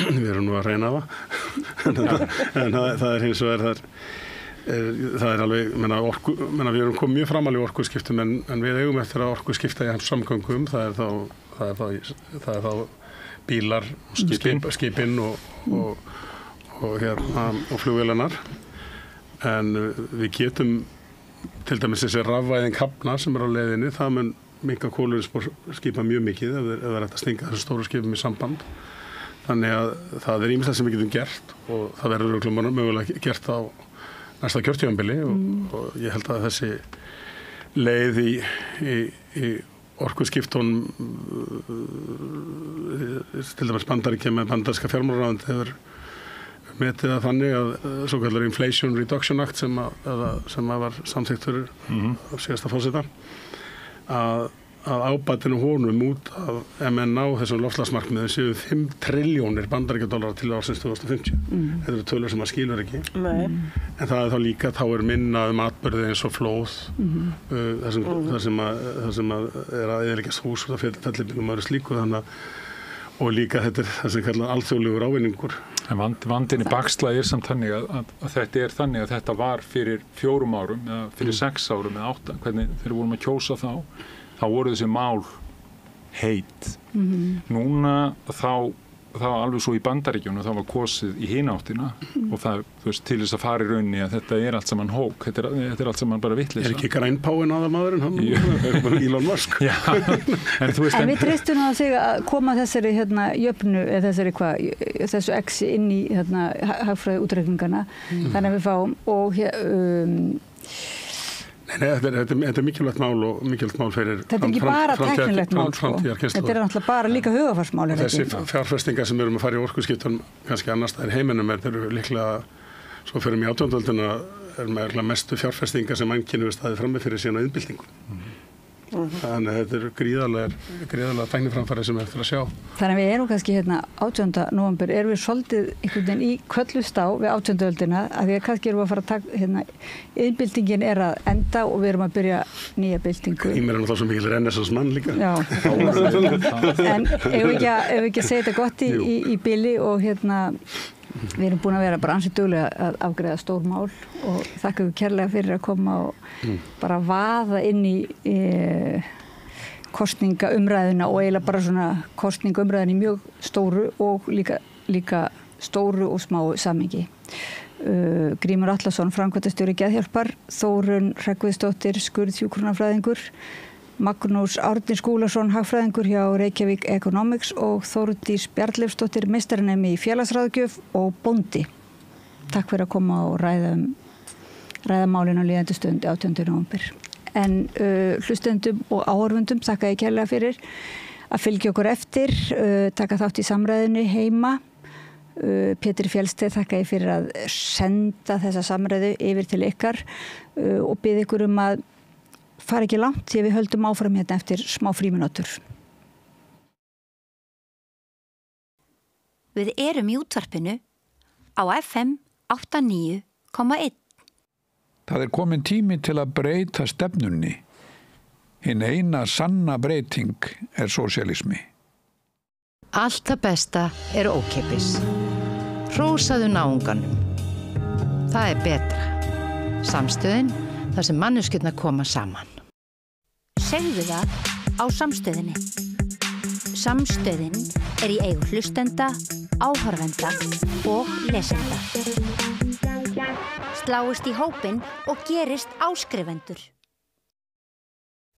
Við erum nú að reyna en það er hins vegar það er alveg, við erum komið mjög framalega í orkuskiptum en við eigum eftir að orkuskipta í samgöngum, það er þá bílar, skipin og flugvélarnar en við getum til dæmis þessi rafvæðing hafna sem er á leiðinni, það mun minnka kolefnisspor skipa mjög mikið ef það er hægt að stinga þessu stóru skipum í samband þannig að það er ýmislegt sem við getum gert og það verður mögulega gert á næsta kjörtímabili og ég held að þessi leið í orkuskiptunum til dæmis Bandaríkja með bandaríska fjármálaráðuneyti hefur metið að þannig að svokallar Inflation Reduction Act sem var samþykktur á síðasta forseta að ábatinu honum út af MNA þessum loftslagsmarkmiðum séu 5 trilljónir bandaríkjadollara til ársins 2050. Þetta eru tölur sem maður skilur ekki. En það er þá líka, þá er minna atburði eins og flóð, það sem er að eyðileggjast hús og það fellibylum og öðru slíku og líka þetta er það sem kallar alþjóðlegur ávinningur. En vandinn í bakslagi samt þannig að þetta er þannig að þetta var fyrir 4 árum eða fyrir 6 árum eða 8, hvernig þeir vorum að kjósa þá voru þessi mál heit. Núna þá alveg svo í Bandaríkjunum þá var kosið í hina áttina og það, til þess að fara í rauninni að þetta er allt saman hók, þetta er allt saman bara vitleysa. Er ekki grænpáin aðalmaðurinn, hann er bara Elon Musk. Já, en við treystum að segja að koma þessari jöfnu, eða þessu X inn í hagfræði útreikningana, þannig að við fáum og Nei, þetta er mikilvægt mál og mikilvægt mál fyrir þetta er ekki bara tæknilegt mál þetta er náttúrulega bara líka hugarfarsmál þessi fjárfestingar sem erum að fara í orkuskiptum kannski annars staðar í heiminum þetta eru líklega, svo fyrir mig 18. öldina er mestu fjárfestingar sem mannkynið staðið frammi fyrir sína iðnbyltingu Þannig að þetta eru gríðarlega tækniframfæri sem eftir að sjá. Þannig að við erum kannski 18. nóvember, erum við svolítið einhvern veginn í köllustá við 18. öldina, af því að kannski erum við að fara að taka, iðnbyltingin er að enda og við erum að byrja nýja byltingu. Ímir er náttúrulega svo mikil renessans mann líka. Já, en ef við ekki að segja þetta gott í bili og við erum búin að vera bara ansið duglega að afgreiða stór mál og þakka ykkur kærlega fyrir að koma og bara vaða inn í kosningaumræðuna og eiginlega bara svona kosningaumræðuna í mjög stóru og líka stóru og smáu samhengi. Grímur Atlason, framkvæmdastjóri Geðhjálpar, Þórunn Hreggviðsdóttir, skurðhjúkrunarfræðingur, Magnús Árni Skúlason, hagfræðingur hjá Reykjavík Economics og Þórdís Bjarnleifsdóttir, meistaranemi í félagsráðgjöf og bóndi. Takk fyrir að koma og ræða málin á líðandi stund 18. nóvember. En hlustendum og áhorfundum þakka ég kærlega fyrir að fylgja okkur eftir, taka þátt í samræðinu heima. Pétur Fjellsteð þakka ég fyrir að senda þessa samræðu yfir til ykkar og bið ykkur að fara ekki langt því að við höldum áfram eftir smá frímínútur. Við erum í útvarpinu á FM 89,1. Það er komin tími til að breyta stefnunni. Hinn eina sanna breyting er sósíalismi. Allt það besta er ókeypis. Hrósaðu náunganum. Það er betra. Samstöðin, þar sem manneskjurnar koma saman. Segðu það á Samstöðinni. Samstöðin er í eigu hlustenda, áhorfenda og lesenda. Sláist í hópinn og gerist áskrifendur.